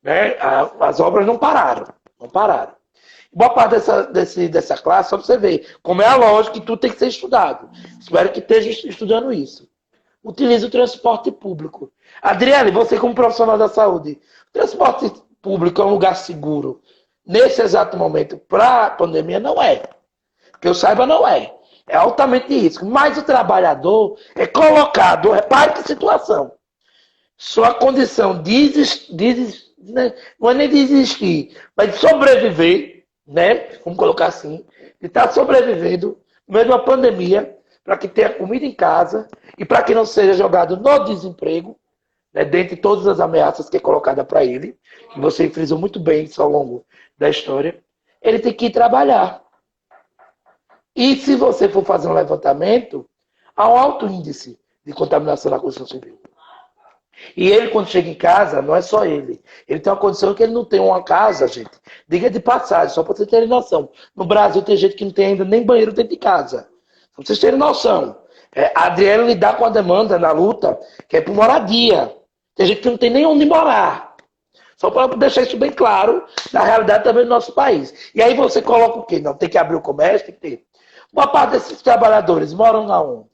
Né? As obras não pararam. Não pararam. Boa parte dessa classe, só para você ver como é a lógica que tudo tem que ser estudado. Espero que esteja estudando isso. Utilize o transporte público. Adriele, você como profissional da saúde, o transporte público é um lugar seguro. Nesse exato momento, para a pandemia, não é. Que eu saiba, não é. É altamente risco. Mas o trabalhador é colocado, repare que situação. Sua condição né, não é nem de existir, mas de sobreviver, né? Vamos colocar assim, de estar sobrevivendo no meio de uma pandemia, para que tenha comida em casa e para que não seja jogado no desemprego, né, dentre todas as ameaças que é colocada para ele, que você frisou muito bem isso ao longo da história, ele tem que ir trabalhar. E se você for fazer um levantamento, há um alto índice de contaminação na construção civil. E ele, quando chega em casa, não é só ele. Ele tem uma condição que ele não tem uma casa, gente. Diga de passagem, só para vocês terem noção. No Brasil tem gente que não tem ainda nem banheiro dentro de casa. Para vocês terem noção. A Adriana lidar com a demanda na luta, que é por moradia. Tem gente que não tem nem onde morar. Só para deixar isso bem claro, na realidade também do nosso país. E aí você coloca o quê? Não, tem que abrir o comércio, tem que ter. Uma parte desses trabalhadores moram aonde?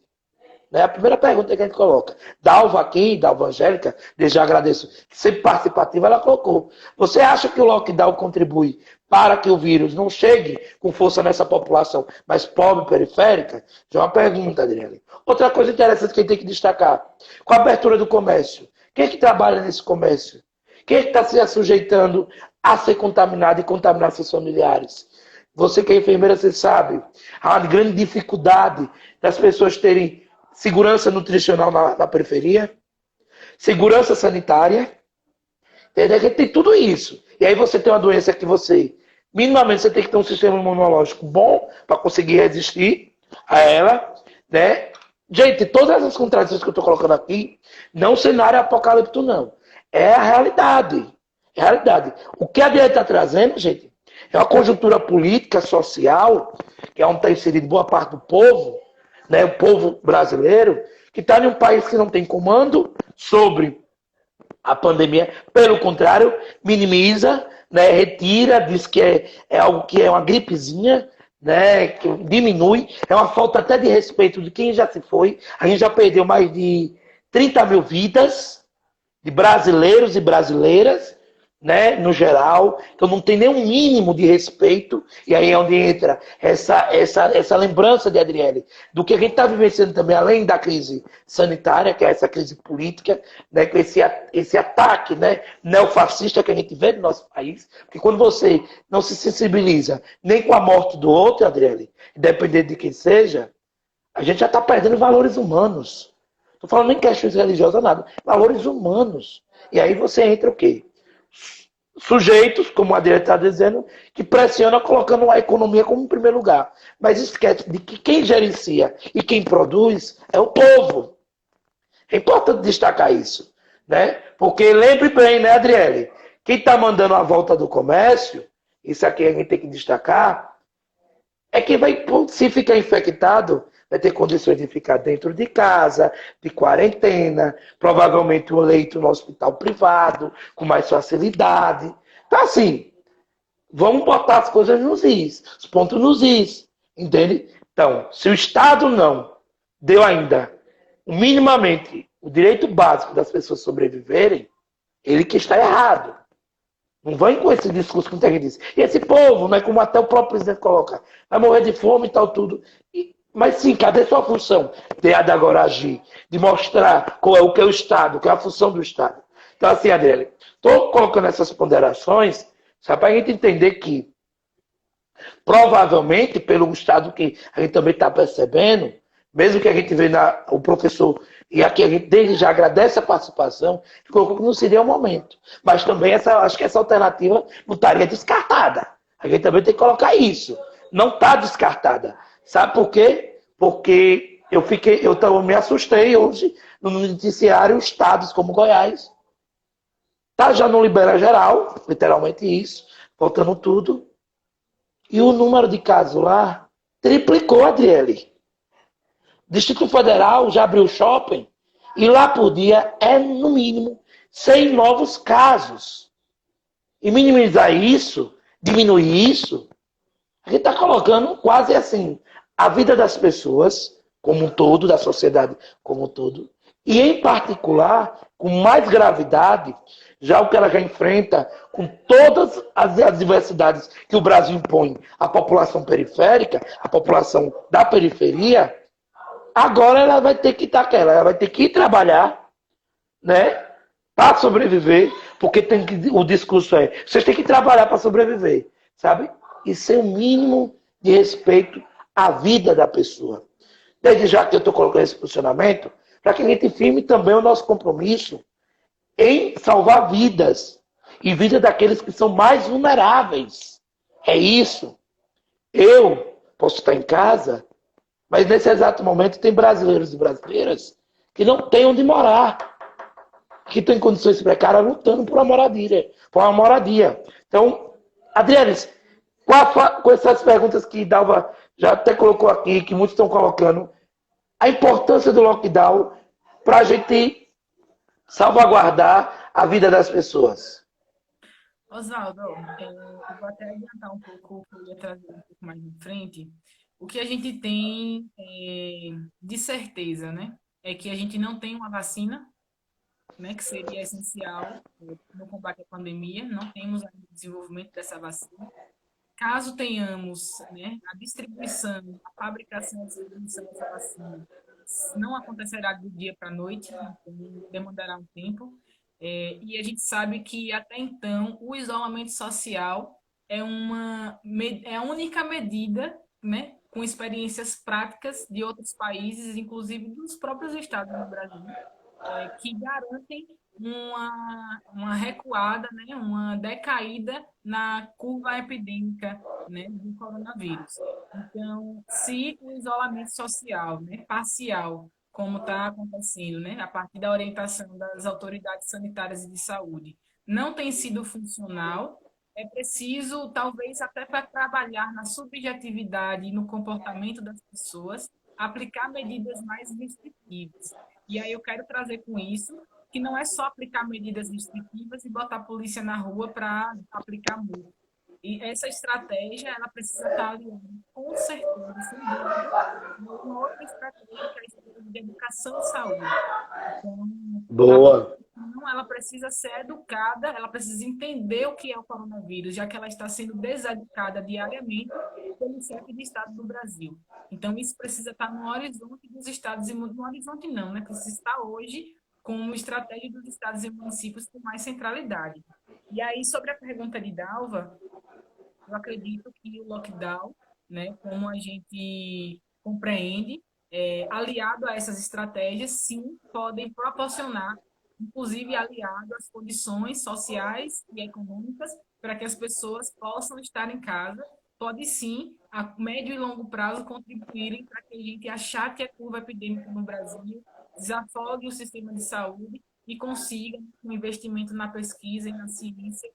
Né? A primeira pergunta que a gente coloca. Dalva aqui, Dalva Angélica, desde já agradeço, sempre participativa, ela colocou. Você acha que o lockdown contribui para que o vírus não chegue com força nessa população mais pobre periférica? Já é uma pergunta, Adriane. Outra coisa interessante que a gente tem que destacar. Com a abertura do comércio, quem é que trabalha nesse comércio? Quem é que está se sujeitando a ser contaminado e contaminar seus familiares? Você que é enfermeira, você sabe, há uma grande dificuldade das pessoas terem segurança nutricional na periferia, segurança sanitária, entendeu? A gente tem tudo isso. E aí você tem uma doença que você, minimamente, você tem que ter um sistema imunológico bom para conseguir resistir a ela, né? Gente, todas essas contradições que eu estou colocando aqui, não é um cenário apocalíptico, não. É a realidade. É a realidade. O que a direita está trazendo, gente, é uma conjuntura política, social, que é onde está inserido boa parte do povo, né, o povo brasileiro, que está em um país que não tem comando sobre a pandemia, pelo contrário, minimiza, né, retira, diz que é algo que é uma gripezinha, né, que diminui, é uma falta até de respeito de quem já se foi. A gente já perdeu mais de 30 mil vidas de brasileiros e brasileiras, né, no geral, então não tem nenhum mínimo de respeito, e aí é onde entra essa lembrança de Adriele, do que a gente está vivenciando também, além da crise sanitária, que é essa crise política, né, com esse ataque, né, neofascista que a gente vê no nosso país, porque quando você não se sensibiliza nem com a morte do outro, Adriele, independente de quem seja, a gente já está perdendo valores humanos. Estou falando nem questões religiosas, nada. Valores humanos. E aí você entra o quê? Sujeitos, como a direita está dizendo, que pressionam colocando a economia como em primeiro lugar. Mas esquece de que quem gerencia e quem produz é o povo. É importante destacar isso. Né? Porque lembre bem, né, Adriele? Quem está mandando a volta do comércio, isso aqui a gente tem que destacar, é quem vai, se ficar infectado, vai ter condições de ficar dentro de casa, de quarentena, provavelmente um leito no hospital privado, com mais facilidade. Então, assim, vamos botar as coisas nos is, os pontos nos is, entende? Então, se o Estado não deu ainda, minimamente, o direito básico das pessoas sobreviverem, ele que está errado. Não vem com esse discurso que muita gente diz. E esse povo, né, como até o próprio presidente coloca, vai morrer de fome e tal, tudo. Mas sim, cadê sua função de agora agir? De mostrar qual é o que é o Estado, qual é a função do Estado. Então, assim, Adriele, estou colocando essas ponderações só para a gente entender que, provavelmente, pelo Estado que a gente também está percebendo, mesmo que a gente vê o professor, e aqui a gente desde já agradece a participação, que colocou que não seria o momento. Mas também acho que essa alternativa não estaria descartada. A gente também tem que colocar isso. Não está descartada. Sabe por quê? Porque eu me assustei hoje no noticiário estados como Goiás. Tá já no Libera Geral, literalmente isso, faltando tudo. E o número de casos lá triplicou, Adriele. Distrito Federal já abriu shopping e lá por dia é, no mínimo, 100 novos casos. E minimizar isso, diminuir isso, a gente está colocando quase assim a vida das pessoas como um todo, da sociedade como um todo, e em particular, com mais gravidade, já o que ela já enfrenta com todas as adversidades que o Brasil impõe à população periférica, à população da periferia, agora ela vai ter que estar aquela, ela vai ter que ir trabalhar, né, para sobreviver, porque o discurso é, vocês têm que trabalhar para sobreviver, sabe? E ser o mínimo de respeito à vida da pessoa. Desde já que eu estou colocando esse posicionamento, para que a gente firme também o nosso compromisso em salvar vidas, e vida daqueles que são mais vulneráveis. É isso. Eu posso estar em casa, mas nesse exato momento tem brasileiros e brasileiras que não têm onde morar, que estão em condições precárias lutando por uma moradia. Por uma moradia. Então, Adrianes, com essas perguntas que Dalva já até colocou aqui, que muitos estão colocando, a importância do lockdown para a gente salvaguardar a vida das pessoas. Oswaldo, eu vou até adiantar um pouco o que eu ia trazer um pouco mais em frente. O que a gente tem de certeza, né, é que a gente não tem uma vacina, né, que seria essencial no combate à pandemia. Não temos ainda o desenvolvimento dessa vacina. Caso tenhamos, né, a distribuição, a fabricação e a distribuição dessa vacina, não acontecerá do dia para a noite, então demandará um tempo. E a gente sabe que, até então, o isolamento social é a única medida, né, com experiências práticas de outros países, inclusive dos próprios estados do Brasil, que garantem uma recuada, né, uma decaída na curva epidêmica, né, do coronavírus. Então, se o isolamento social, né, parcial, como está acontecendo, né, a partir da orientação das autoridades sanitárias e de saúde, não tem sido funcional, é preciso, talvez, até para trabalhar na subjetividade e no comportamento das pessoas, aplicar medidas mais restritivas. E aí eu quero trazer com isso que não é só aplicar medidas restritivas e botar a polícia na rua para aplicar multa. E essa estratégia, ela precisa estar aliada, com certeza, sem dúvida, a uma outra estratégia, que é a estratégia de educação e saúde. Então, a Boa. população, ela precisa ser educada, ela precisa entender o que é o coronavírus, já que ela está sendo deseducada diariamente pelo chefe de Estado do Brasil. Então, isso precisa estar no horizonte dos estados e no horizonte não, né? Precisa estar hoje como estratégia dos estados e municípios com mais centralidade. E aí, sobre a pergunta de Dalva, eu acredito que o lockdown, né, como a gente compreende, aliado a essas estratégias, sim, podem proporcionar, inclusive aliado às condições sociais e econômicas, para que as pessoas possam estar em casa, pode sim, a médio e longo prazo, contribuírem para que a gente achate a curva epidêmica no Brasil, desafogue o sistema de saúde e consiga um investimento na pesquisa e na ciência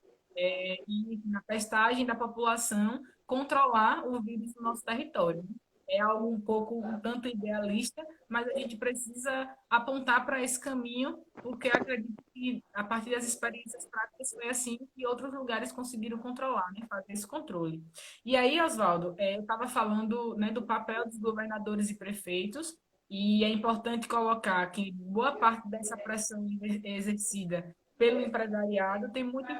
e na testagem da população, controlar o vírus no nosso território. É algo um pouco, um tanto idealista, mas a gente precisa apontar para esse caminho, porque acredito que, a partir das experiências práticas, foi assim que outros lugares conseguiram controlar, né, fazer esse controle. E aí, Oswaldo, eu estava falando, né, do papel dos governadores e prefeitos, e é importante colocar que boa parte dessa pressão exercida pelo empresariado tem muito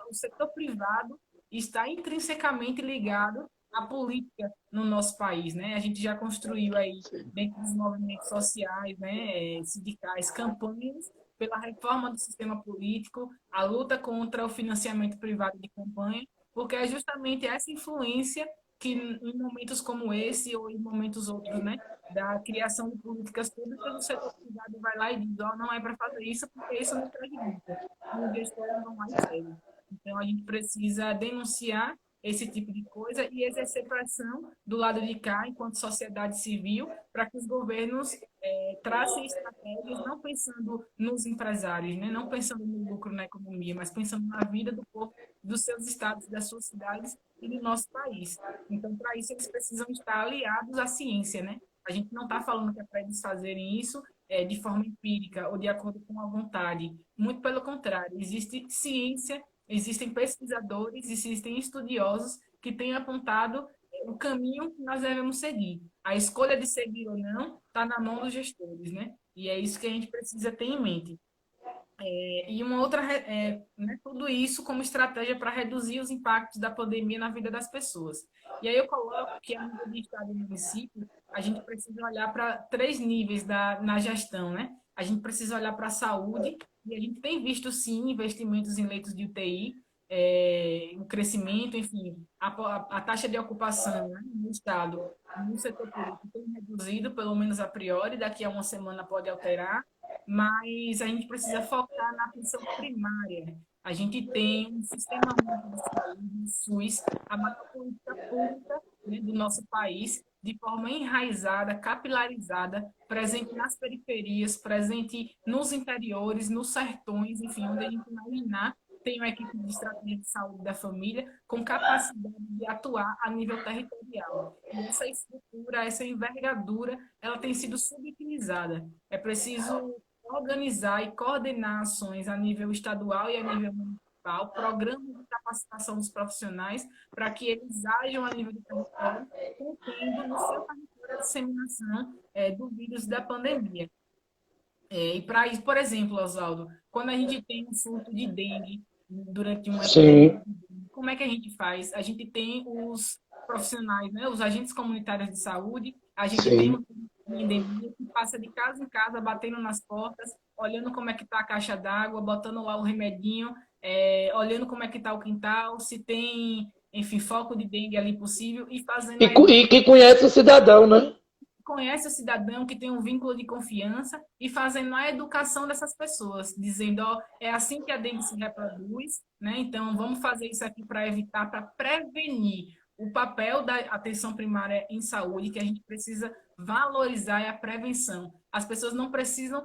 o setor privado está intrinsecamente ligado à política no nosso país, né? A gente já construiu aí, dentro dos movimentos sociais, né, sindicais, campanhas pela reforma do sistema político, a luta contra o financiamento privado de campanha, porque é justamente essa influência que, em momentos como esse, ou em momentos outros, né, da criação de políticas públicas, o setor privado vai lá e diz, oh, não é para fazer isso, porque isso me prejudica. E os gestores vão lá e seguem. Então, a gente precisa denunciar esse tipo de coisa e exercer pressão do lado de cá, enquanto sociedade civil, para que os governos tracem estratégias, não pensando nos empresários, né? Não pensando no lucro na economia, mas pensando na vida do povo, dos seus estados, das suas cidades e do nosso país. Então, para isso, eles precisam estar aliados à ciência, né? A gente não está falando que é para eles fazerem isso de forma empírica ou de acordo com a vontade. Muito pelo contrário, existe ciência. Existem pesquisadores, existem estudiosos que têm apontado o caminho que nós devemos seguir. A escolha de seguir ou não está na mão dos gestores, né? E é isso que a gente precisa ter em mente. E uma outra, né, tudo isso como estratégia para reduzir os impactos da pandemia na vida das pessoas. E aí eu coloco que, a nível de Estado e município, a gente precisa olhar para três níveis na gestão, né? A gente precisa olhar para a saúde, e a gente tem visto, sim, investimentos em leitos de UTI, o crescimento, enfim, a taxa de ocupação, né, no Estado, no setor público tem reduzido, pelo menos a priori, daqui a uma semana pode alterar, mas a gente precisa focar na atenção primária. A gente tem um sistema único de saúde, o SUS, a maior política pública, né, do nosso país, de forma enraizada, capilarizada, presente nas periferias, presente nos interiores, nos sertões, enfim, onde a gente imaginar, tem uma equipe de estratégia de saúde da família com capacidade de atuar a nível territorial. E essa estrutura, essa envergadura, ela tem sido subutilizada. É preciso organizar e coordenar ações a nível estadual e a nível municipal, programas de capacitação dos profissionais, para que eles ajam a nível do território, contendo no seu território a disseminação do vírus da pandemia. E para isso, por exemplo, Oswaldo, quando a gente tem um surto de dengue durante uma epidemia, Sim, como é que a gente faz? A gente tem os profissionais, né, os agentes comunitários de saúde, a gente tem sim. um endemia que passa de casa em casa, batendo nas portas, olhando como é que está a caixa d'água, botando lá o remedinho, olhando como é que está o quintal, se tem enfim, foco de dengue ali possível e fazendo E que conhece o cidadão, né? conhece o cidadão, que tem um vínculo de confiança e fazendo a educação dessas pessoas, dizendo, ó, é assim que a dengue se reproduz, né? Então vamos fazer isso aqui para evitar, para prevenir. O papel da atenção primária em saúde, que a gente precisa valorizar, é a prevenção. As pessoas não precisam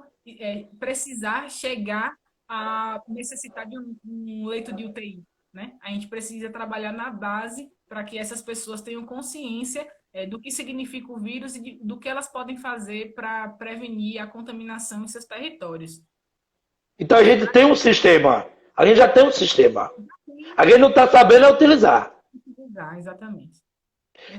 precisar chegar a necessitar de um leito de UTI, né? A gente precisa trabalhar na base para que essas pessoas tenham consciência do que significa o vírus e do que elas podem fazer para prevenir a contaminação em seus territórios. Então a gente tem um sistema. A gente já tem um sistema. A gente não está sabendo utilizar. Exatamente.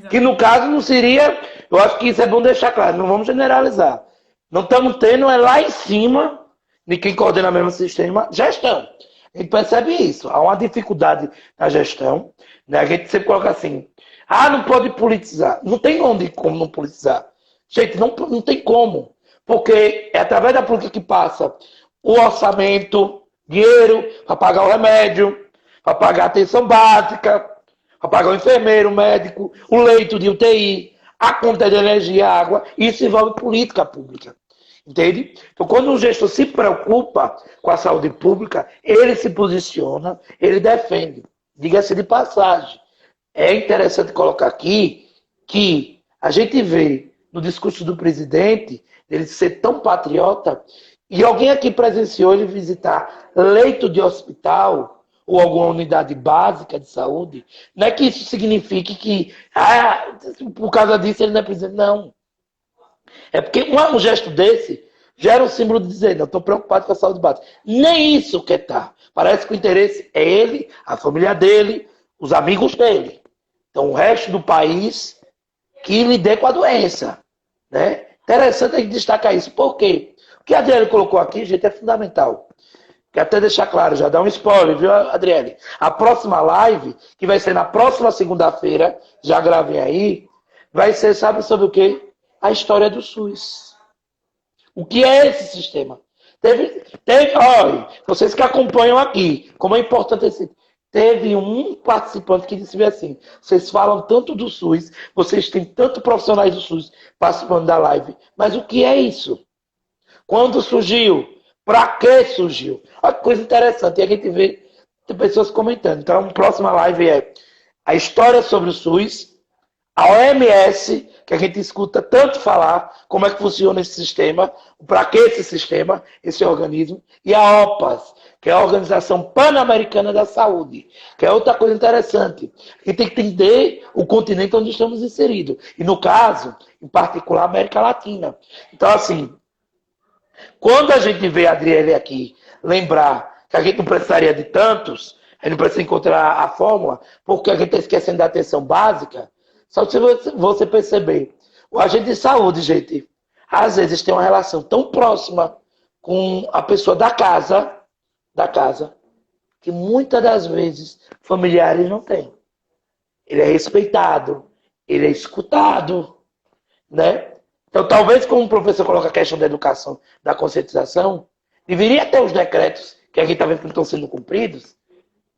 Que no caso não seria. Eu acho que isso é bom deixar claro. Não vamos generalizar. Não estamos tendo, é lá em cima, de quem coordena o mesmo sistema, gestão. A gente percebe isso. Há uma dificuldade na gestão. Né? A gente sempre coloca assim. Ah, não pode politizar. Não tem como não politizar. Gente, não tem como. Porque é através da política que passa o orçamento, dinheiro para pagar o remédio, para pagar a atenção básica, para pagar o enfermeiro, o médico, o leito de UTI, a conta de energia, água. Isso envolve política pública. Entende? Então, quando o gestor se preocupa com a saúde pública, ele se posiciona, ele defende. Diga-se de passagem. É interessante colocar aqui que a gente vê no discurso do presidente ele ser tão patriota e alguém aqui presenciou ele visitar leito de hospital ou alguma unidade básica de saúde. Não é que isso signifique que por causa disso ele não é presidente. Não. É porque um gesto desse gera um símbolo de dizer, não, estou preocupado com a saúde básica. Nem isso quer estar. Parece que o interesse é ele, a família dele, os amigos dele. Então, o resto do país que lide com a doença. Né? Interessante a gente destacar isso. Por quê? O que a Adriele colocou aqui, gente, é fundamental. Quero até deixar claro, já dá um spoiler, viu, Adriele? A próxima live, que vai ser na próxima segunda-feira, já gravem aí, vai ser, sabe sobre o quê? A história do SUS. O que é esse sistema? Olha, vocês que acompanham aqui, como é importante esse... Teve um participante que disse assim, vocês falam tanto do SUS, vocês têm tanto profissionais do SUS participando da live, mas o que é isso? Quando surgiu? Para que surgiu? Olha que coisa interessante, e a gente vê tem pessoas comentando. Então, a próxima live é a história sobre o SUS, a OMS, que a gente escuta tanto falar, como é que funciona esse sistema, para que esse sistema, esse organismo, e a OPAS, que é a Organização Pan-Americana da Saúde, que é outra coisa interessante. A gente tem que entender o continente onde estamos inseridos. E no caso, em particular, a América Latina. Então, assim, quando a gente vê a Adriele aqui lembrar que a gente não precisaria de tantos, a gente não precisa encontrar a fórmula, porque a gente está esquecendo da atenção básica, só se você perceber. O agente de saúde, gente, às vezes tem uma relação tão próxima com a pessoa da casa, que muitas das vezes familiares não têm. Ele é respeitado, ele é escutado, né? Então, talvez, como o professor coloca a questão da educação, da conscientização, deveria ter os decretos, que a gente está vendo que não estão sendo cumpridos,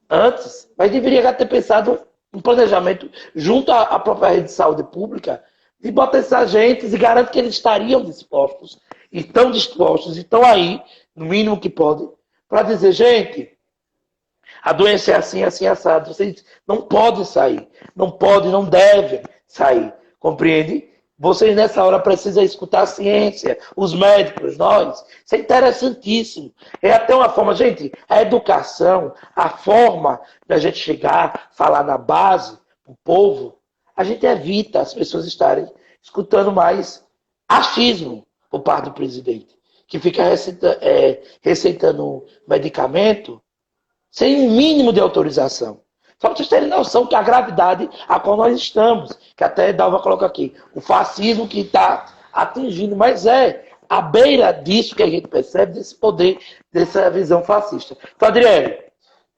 antes, mas deveria ter pensado um planejamento junto à própria rede de saúde pública, de botar esses agentes e garantir que eles estariam dispostos, e estão aí, no mínimo que podem, para dizer, gente, a doença é assim, assim, assado, vocês não podem sair, não devem sair, compreende? Vocês nessa hora precisam escutar a ciência, os médicos, nós. Isso é interessantíssimo. É até uma forma, gente, a educação, a forma da gente chegar, falar na base, o povo, a gente evita as pessoas estarem escutando mais achismo por parte do presidente, que fica receitando medicamento sem um mínimo de autorização. Só para vocês terem noção que a gravidade a qual nós estamos, que até Dalva coloca aqui, o fascismo que está atingindo, mas é à beira disso que a gente percebe, desse poder, dessa visão fascista. Então, Adriele,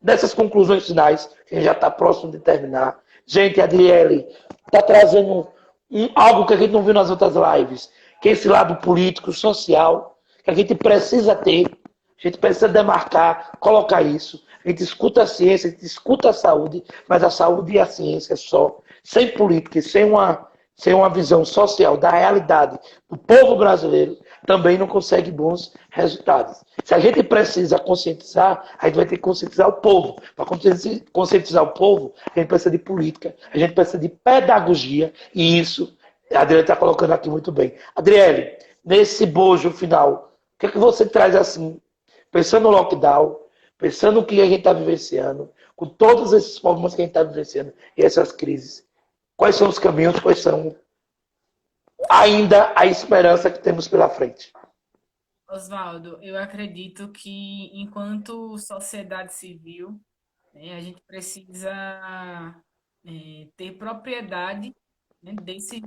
dessas conclusões finais, que a gente já está próximo de terminar, gente, a Adriele está trazendo algo que a gente não viu nas outras lives, que é esse lado político, social, que a gente precisa ter. A A gente precisa demarcar, colocar isso. A gente escuta a ciência, a gente escuta a saúde, mas a saúde e a ciência só, sem política e sem uma visão social da realidade do povo brasileiro, também não consegue bons resultados. Se a gente precisa conscientizar, a gente vai ter que conscientizar o povo. Para conscientizar o povo, a gente precisa de política, a gente precisa de pedagogia, e isso a Adriele está colocando aqui muito bem. Adriele, nesse bojo final, o que é que você traz assim, pensando no lockdown, pensando no que a gente está vivenciando, com todos esses problemas que a gente está vivenciando e essas crises, quais são os caminhos, quais são ainda a esperança que temos pela frente? Oswaldo, eu acredito que enquanto sociedade civil, né, a gente precisa ter propriedade, né, desse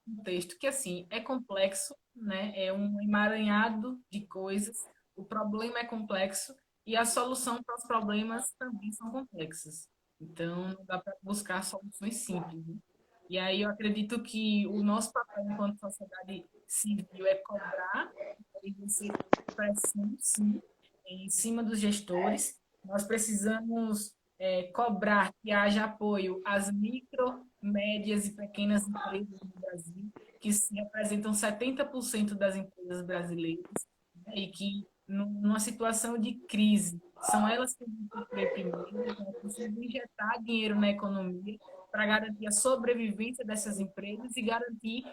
contexto, que assim é complexo, né, é um emaranhado de coisas, o problema é complexo e a solução para os problemas também são complexas. Então, não dá para buscar soluções simples, né? E aí eu acredito que o nosso papel enquanto sociedade civil é cobrar e exercer pressão, sim, em cima dos gestores. Nós precisamos cobrar que haja apoio às micro, médias e pequenas empresas no Brasil, que representam 70% das empresas brasileiras, né, e que, numa situação de crise, são elas que vão sofrer primeiro, então, precisam injetar dinheiro na economia para garantir a sobrevivência dessas empresas e garantir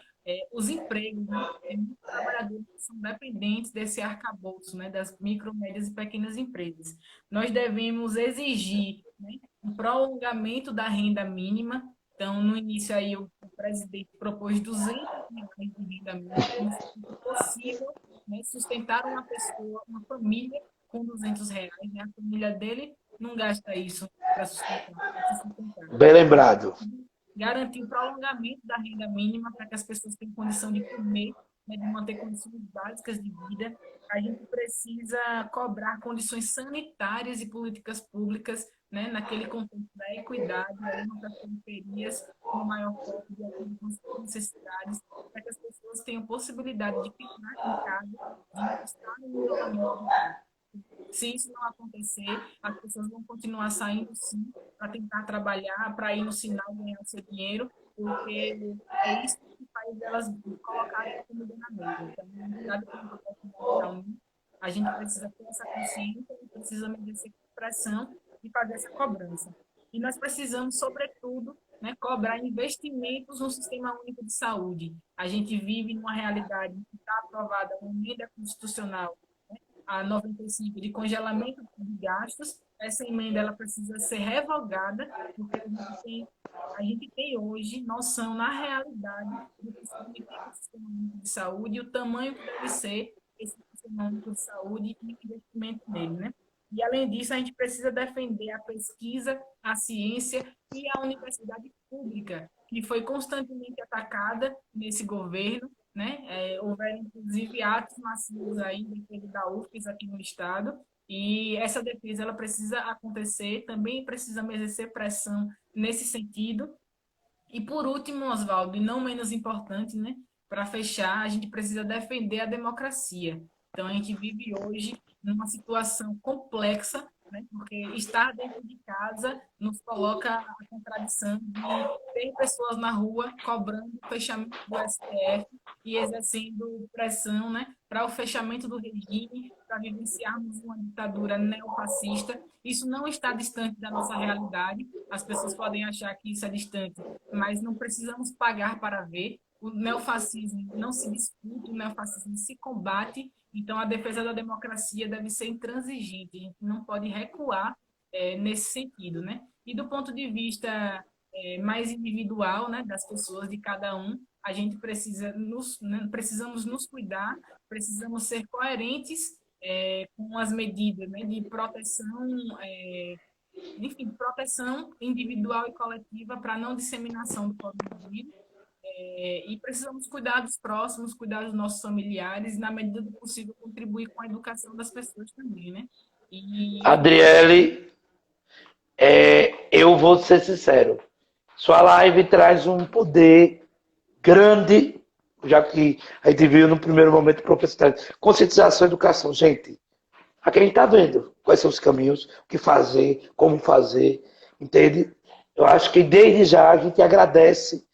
os empregos, né? Tem muitos trabalhadores que são dependentes desse arcabouço, né? Das micro, médias e pequenas empresas. Nós devemos exigir, né, um prolongamento da renda mínima. Então, no início aí, o presidente propôs R$ 200 de renda mínima, como se fosse possível, né, sustentar uma pessoa, uma família com R$ 200, né? A família dele não gasta isso para sustentar. Bem lembrado. Garantir o prolongamento da renda mínima para que as pessoas tenham condição de comer, né, de manter condições básicas de vida. A gente precisa cobrar condições sanitárias e políticas públicas, né, naquele contexto da equidade, das periferias, com o maior foco de acordo com as necessidades, para que as pessoas tenham possibilidade de ficar em casa, de não estar no isolamento. Se isso não acontecer, as pessoas vão continuar saindo, sim, para tentar trabalhar, para ir no sinal ganhar o seu dinheiro, porque é isso que faz elas colocarem a comida na mesa. Então, obrigado pelo papel. A gente precisa ter essa consciência, precisa exercer pressão e fazer essa cobrança. E nós precisamos, sobretudo, né, cobrar investimentos no Sistema Único de Saúde. A gente vive numa realidade que está aprovada uma emenda constitucional a 95 de congelamento de gastos. Essa emenda ela precisa ser revogada, porque a gente tem hoje noção, na realidade, do que significa o Sistema Único de Saúde e o tamanho que deve ser esse Sistema Único de Saúde e o investimento nele, né? E, além disso, a gente precisa defender a pesquisa, a ciência e a universidade pública, que foi constantemente atacada nesse governo, né? Houveram, inclusive, atos massivos aí em defesa da UFES aqui no estado, e essa defesa ela precisa acontecer, também precisamos exercer pressão nesse sentido. E, por último, Oswaldo, e não menos importante, né? Para fechar, a gente precisa defender a democracia. Então, a gente vive hoje numa situação complexa, né? Porque estar dentro de casa nos coloca a contradição de ter pessoas na rua cobrando o fechamento do STF e exercendo pressão, né, para o fechamento do regime, para vivenciarmos uma ditadura neofascista. Isso não está distante da nossa realidade. As pessoas podem achar que isso é distante, mas não precisamos pagar para ver. O neofascismo não se discute, o neofascismo se combate. Então, a defesa da democracia deve ser intransigente, a gente não pode recuar nesse sentido, né? E do ponto de vista mais individual, né, das pessoas, de cada um, a gente precisamos nos cuidar, precisamos ser coerentes com as medidas, né, de proteção, enfim, proteção individual e coletiva para não disseminação do coronavírus. E precisamos cuidar dos próximos, cuidar dos nossos familiares, e, na medida do possível, contribuir com a educação das pessoas também, né? Adriele, eu vou ser sincero. Sua live traz um poder grande, já que a gente viu no primeiro momento conscientização e educação. Gente, Aqui a gente está vendo quais são os caminhos, o que fazer, como fazer, entende? Eu acho que desde já a gente agradece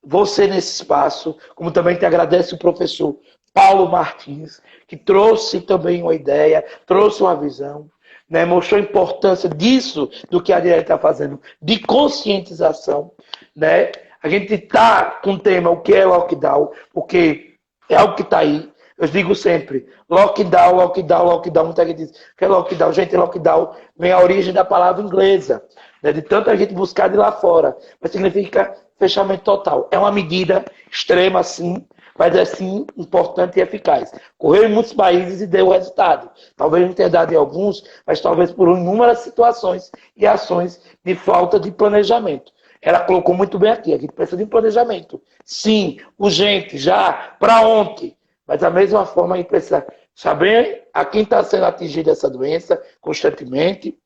você nesse espaço, como também te agradece o professor Paulo Martins, que trouxe também uma ideia, trouxe uma visão, né? Mostrou a importância disso, do que a Adriele está fazendo, de conscientização, né? A gente está com o tema o que é lockdown, porque é algo que está aí. Eu digo sempre, lockdown, lockdown, lockdown. Muita gente diz que é lockdown. Gente, lockdown vem a origem da palavra inglesa, né? De tanta gente buscar de lá fora. Mas significa fechamento total. É uma medida extrema, sim, mas é sim importante e eficaz. Correu em muitos países e deu resultado. Talvez não tenha dado em alguns, mas talvez por inúmeras situações e ações de falta de planejamento. Ela colocou muito bem aqui, a gente precisa de um planejamento. Sim, urgente, já, para ontem. Mas da mesma forma a gente precisa saber a quem está sendo atingido essa doença constantemente,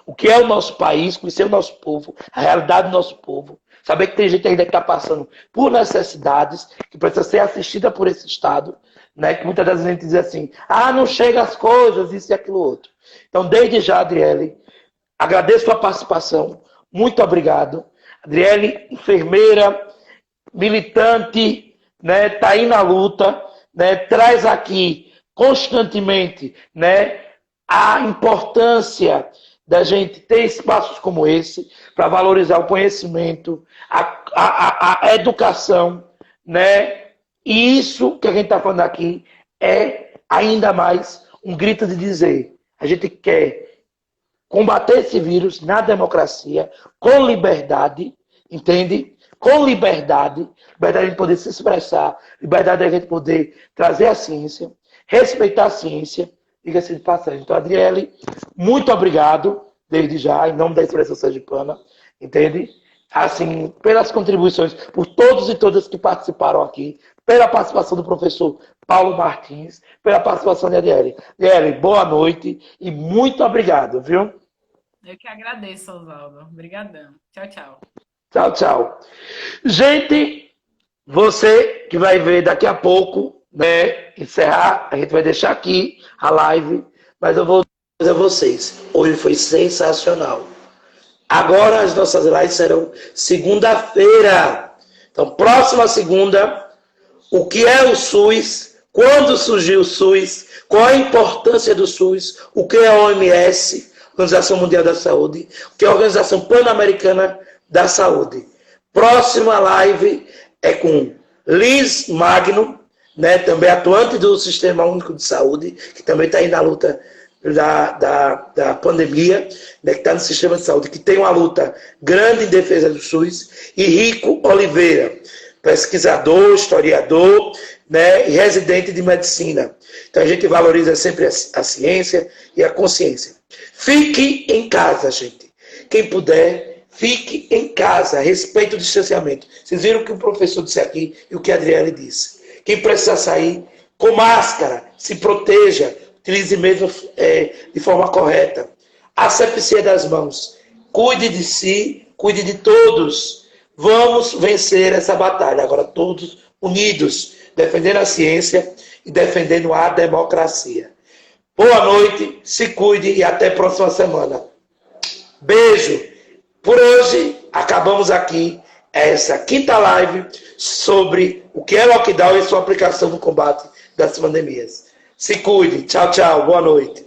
o que é o nosso país, conhecer o nosso povo, a realidade do nosso povo. Saber que tem gente ainda que está passando por necessidades, que precisa ser assistida por esse Estado, né? Que muitas das vezes a gente diz assim, não chega as coisas, isso e aquilo outro. Então, desde já, Adriele, agradeço a participação, muito obrigado. Adriele, enfermeira, militante, né? Tá aí na luta, né? Traz aqui constantemente, né? A importância da gente ter espaços como esse para valorizar o conhecimento, a educação, né? E isso que a gente está falando aqui é ainda mais um grito de dizer: a gente quer combater esse vírus na democracia, com liberdade, entende? Com liberdade, liberdade de poder se expressar, liberdade de a gente poder trazer a ciência, respeitar a ciência, diga-se de passagem. Então, Adriele, muito obrigado, desde já, em nome da Expressão Sergipana, entende? Assim, pelas contribuições, por todos e todas que participaram aqui, pela participação do professor Paulo Martins, pela participação de Adriele. Adriele, boa noite e muito obrigado, viu? Eu que agradeço, Oswaldo. Obrigadão. Tchau, tchau. Tchau, tchau. Gente, você que vai ver daqui a pouco, né, encerrar, a gente vai deixar aqui a live, mas eu vou dizer a vocês, hoje foi sensacional. Agora as nossas lives serão segunda-feira. Então, próxima segunda, o que é o SUS, quando surgiu o SUS, qual a importância do SUS, o que é a OMS, Organização Mundial da Saúde, o que é a Organização Pan-Americana da Saúde. Próxima live é com Liz Magno, né, também atuante do Sistema Único de Saúde, que também está aí na luta da pandemia, né, que está no sistema de saúde, que tem uma luta grande em defesa do SUS, e Rico Oliveira, pesquisador, historiador, né, e residente de medicina. Então a gente valoriza sempre a ciência e a consciência. Fique em casa, gente. Quem puder, fique em casa, respeite o distanciamento. Vocês viram o que o professor disse aqui e o que a Adriele disse. Quem precisa sair, com máscara, se proteja, utilize mesmo de forma correta. Asepsia das mãos. Cuide de si, cuide de todos. Vamos vencer essa batalha. Agora todos unidos, defendendo a ciência e defendendo a democracia. Boa noite, se cuide e até a próxima semana. Beijo. Por hoje, acabamos aqui essa quinta live sobre o que é lockdown e sua aplicação no combate das pandemias. Se cuide. Tchau, tchau. Boa noite.